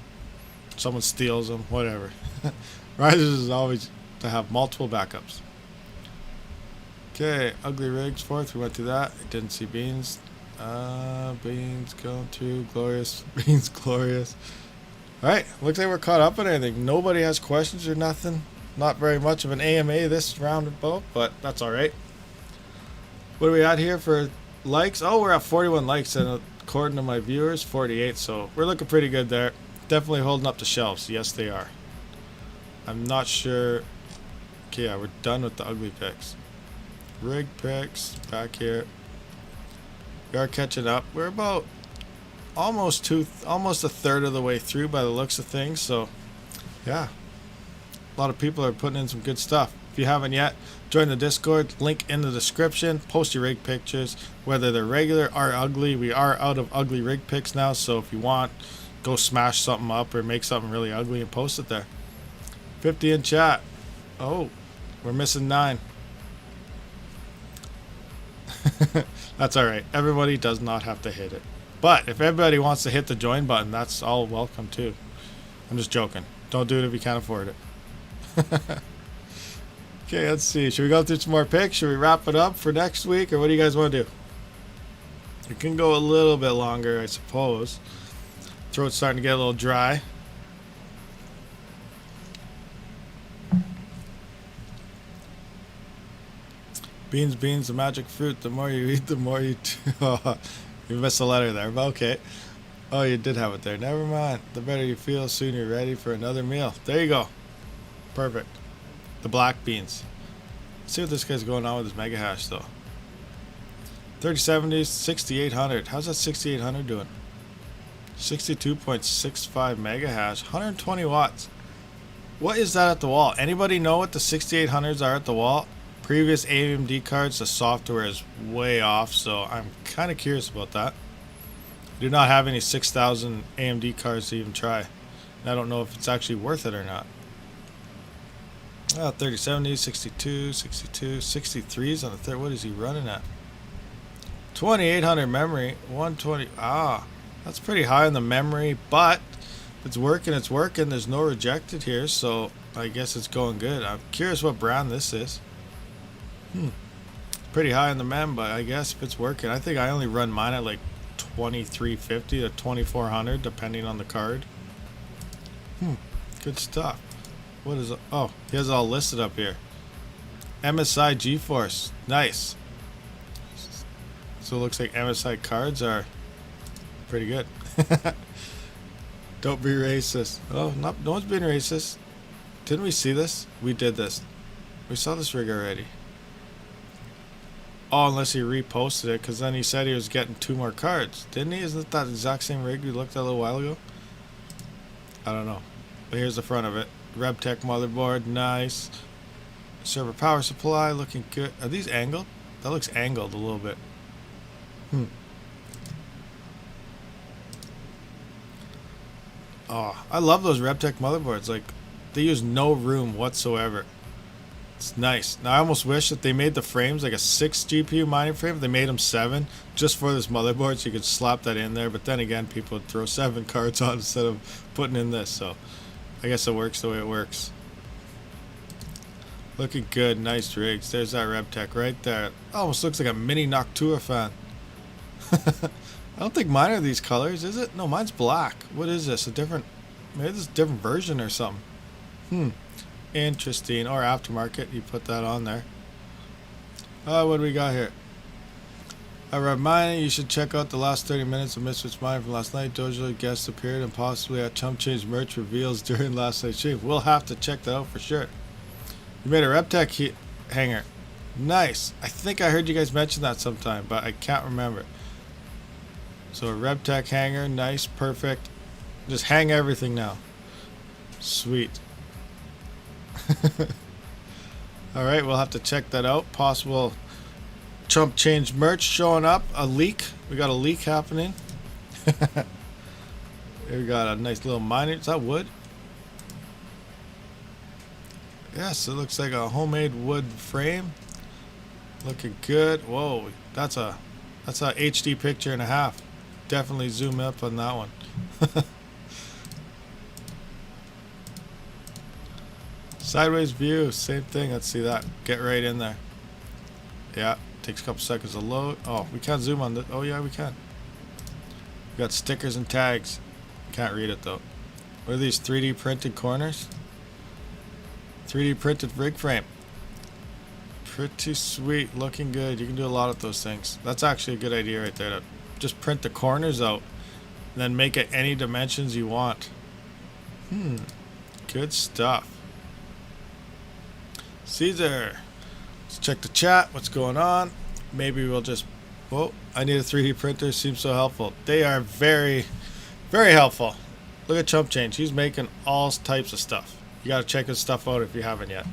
someone steals them, whatever. Risers is always to have multiple backups. Okay, ugly rigs fourth. We went through that. I didn't see beans. Beans going through. Glorious. Beans glorious. Alright, looks like we're caught up on anything. Nobody has questions or nothing. Not very much of an AMA this roundabout, but that's alright. What are we at here for likes? Oh, we're at 41 likes, and according to my viewers, 48. So we're looking pretty good there. Definitely holding up the shelves. Yes, they are. I'm not sure. Okay, yeah, we're done with the ugly pics. Rig pics back here. We are catching up. We're about almost a third of the way through by the looks of things. So, yeah, a lot of people are putting in some good stuff. If you haven't yet, join the Discord, link in the description. Post your rig pictures, whether they're regular or ugly. We are out of ugly rig pics now, so if you want, go smash something up or make something really ugly and post it there. 50 in chat. Oh, we're missing 9. That's alright. Everybody does not have to hit it. But if everybody wants to hit the join button, that's all welcome too. I'm just joking. Don't do it if you can't afford it. Okay, let's see. Should we go through some more picks? Should we wrap it up for next week? Or what do you guys want to do? It can go a little bit longer, I suppose. Throat's starting to get a little dry. Beans, beans, the magic fruit. The more you eat, the more you... You missed a letter there, but okay. Oh, you did have it there. Never mind. The better you feel, soon you're ready for another meal. There you go. Perfect. The black beans. Let's see what this guy's going on with his mega hash, though. 3070, 6800. How's that 6800 doing? 62.65 mega hash, 120 watts. What is that at the wall? Anybody know what the 6800s are at the wall? Previous AMD cards, the software is way off, so I'm kind of curious about that. I do not have any 6000 AMD cards to even try. And I don't know if it's actually worth it or not. 3070, 62, 62, 63s on the third. What is he running at? 2800 memory, 120. That's pretty high on the memory, but it's working, it's working. There's no rejected here, so I guess it's going good. I'm curious what brand this is. Pretty high on the mem, but I guess if it's working. I think I only run mine at like 2350 to 2400 depending on the card. Good stuff. What is it? Oh, he has it all listed up here. MSI GeForce. Nice. So it looks like MSI cards are pretty good. Don't be racist. Oh, no one's being racist. Didn't we see this? We did this. We saw this rig already. Oh, unless he reposted it, because then he said he was getting 2 more cards. Didn't he? Isn't that the exact same rig we looked at a little while ago? I don't know. But here's the front of it. RebTech motherboard. Nice. Server power supply. Looking good. Are these angled? That looks angled a little bit. Oh, I love those RebTech motherboards. Like, they use no room whatsoever. It's nice. Now, I almost wish that they made the frames like a 6 GPU mining frame. They made them 7 just for this motherboard, so you could slap that in there. But then again, people would throw 7 cards on instead of putting in this. So, I guess it works the way it works. Looking good. Nice rigs. There's that RebTech right there. Almost looks like a mini Noctua fan. I don't think mine are these colors, is it? No, mine's black. What is this? A different... Maybe this is a different version or something. Interesting. Or aftermarket. You put that on there. What do we got here? Rabid Mining. You should check out the last 30 minutes of Misfits Mining from last night. Dojo guest appeared and possibly at Chump Change merch reveals during last night's stream. We'll have to check that out for sure. You made a RebTech hanger. Nice. I think I heard you guys mention that sometime, but I can't remember. So a RebTech hanger, nice, perfect. Just hang everything now. Sweet. Alright, we'll have to check that out. Possible Chump Change merch showing up. A leak. We got a leak happening. Here we got a nice little miner. Is that wood? Yes, it looks like a homemade wood frame. Looking good. Whoa, that's a HD picture and a half. Definitely zoom up on that one. Sideways view, same thing. Let's see that. Get right in there. Yeah, takes a couple seconds to load. Oh, we can't zoom on this. Oh yeah, we can. We got stickers and tags. Can't read it though. What are these 3D printed corners? 3D printed rig frame. Pretty sweet, looking good. You can do a lot of those things. That's actually a good idea right there, to just print the corners out and then make it any dimensions you want. Good stuff. Caesar, let's check the chat. What's going on? Maybe we'll just... Whoa, I need a 3D printer. Seems so helpful. They are very, very helpful. Look at Chump Change. He's making all types of stuff. You gotta check his stuff out if you haven't yet.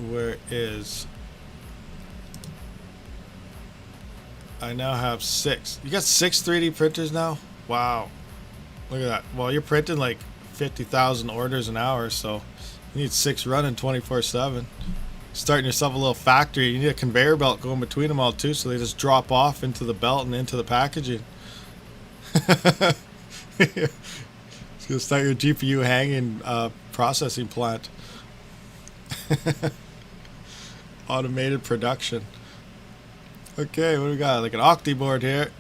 Where is... I now have 6. You got 6 3D printers now? Wow. Look at that. Well, you're printing like 50,000 orders an hour, so you need 6 running 24/7. Starting yourself a little factory. You need a conveyor belt going between them all too, so they just drop off into the belt and into the packaging. It's gonna start your GPU hanging processing plant. Automated production. Okay, what do we got? Like an octi board here.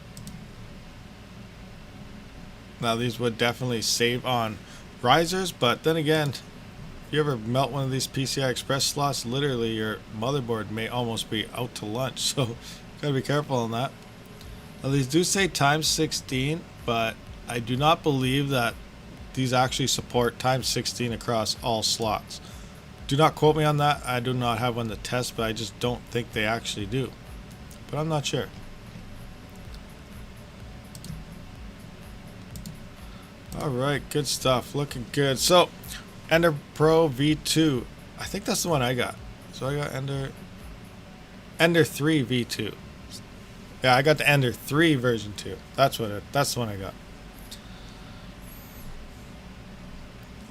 Now these would definitely save on risers, but then again, if you ever melt one of these PCI Express slots, literally your motherboard may almost be out to lunch, so gotta be careful on that. Now these do say times 16, but I do not believe that these actually support times 16 across all slots. Do not quote me on that. I do not have one to test, but I just don't think they actually do. But I'm not sure. Alright, good stuff. Looking good. So, Ender Pro V2. I think that's the one I got. So I got Ender 3 V2. Yeah, I got the Ender 3 version 2. That's the one I got.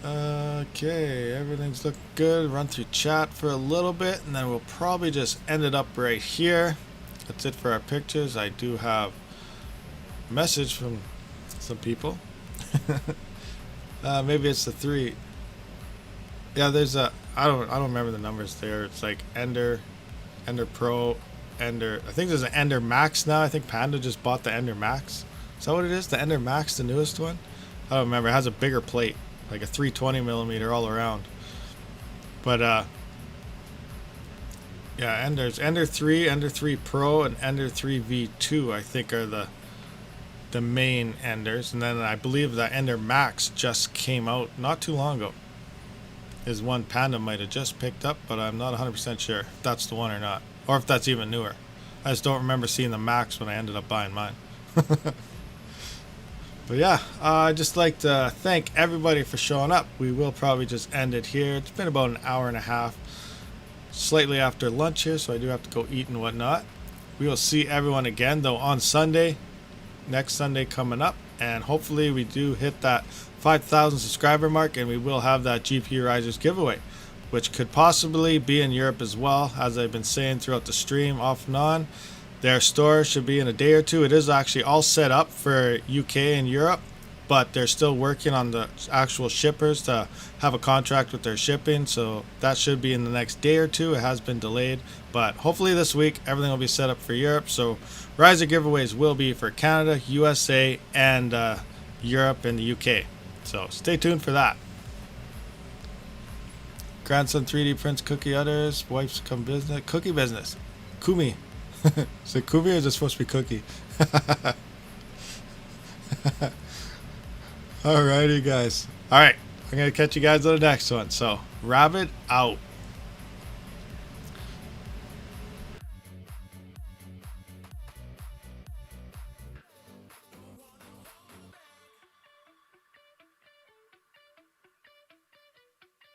Okay, everything's looking good. Run through chat for a little bit, and then we'll probably just end it up right here. That's it for our pictures. I do have a message from some people. Maybe it's the 3. Yeah, there's a I don't remember the numbers there. It's like Ender Pro, Ender. I think there's an Ender Max now. I think Panda just bought the Ender Max. Is that what it is? The Ender Max, the newest one? I don't remember. It has a bigger plate, like a 320 millimeter all around. But yeah, Ender 3, Ender 3 Pro, and Ender 3 V2. I think are the main Enders, and then I believe that Ender Max just came out not too long ago. Is one Panda might have just picked up, but I'm not 100% sure if that's the one or not, or if that's even newer. I just don't remember seeing the Max when I ended up buying mine. But yeah, I'd just like to thank everybody for showing up. We will probably just end it here. It's been about an hour and a half, slightly after lunch here, so I do have to go eat and whatnot. We will see everyone again, though, on Sunday. Next Sunday coming up, and hopefully we do hit that 5,000 subscriber mark, and we will have that GPU Risers giveaway, which could possibly be in Europe as well. As I've been saying throughout the stream off and on, their store should be in a day or two. It is actually all set up for UK and Europe, but they're still working on the actual shippers to have a contract with their shipping, so that should be in the next day or two. It has been delayed, but hopefully this week everything will be set up for Europe. So Riser giveaways will be for Canada, USA, and Europe and the UK. So stay tuned for that. Grandson 3D prints cookie others. Wife's come business. Cookie business. Kumi. Is it Kumi or is it supposed to be cookie? Alrighty, guys. Alright. I'm going to catch you guys on the next one. So, Rabid out.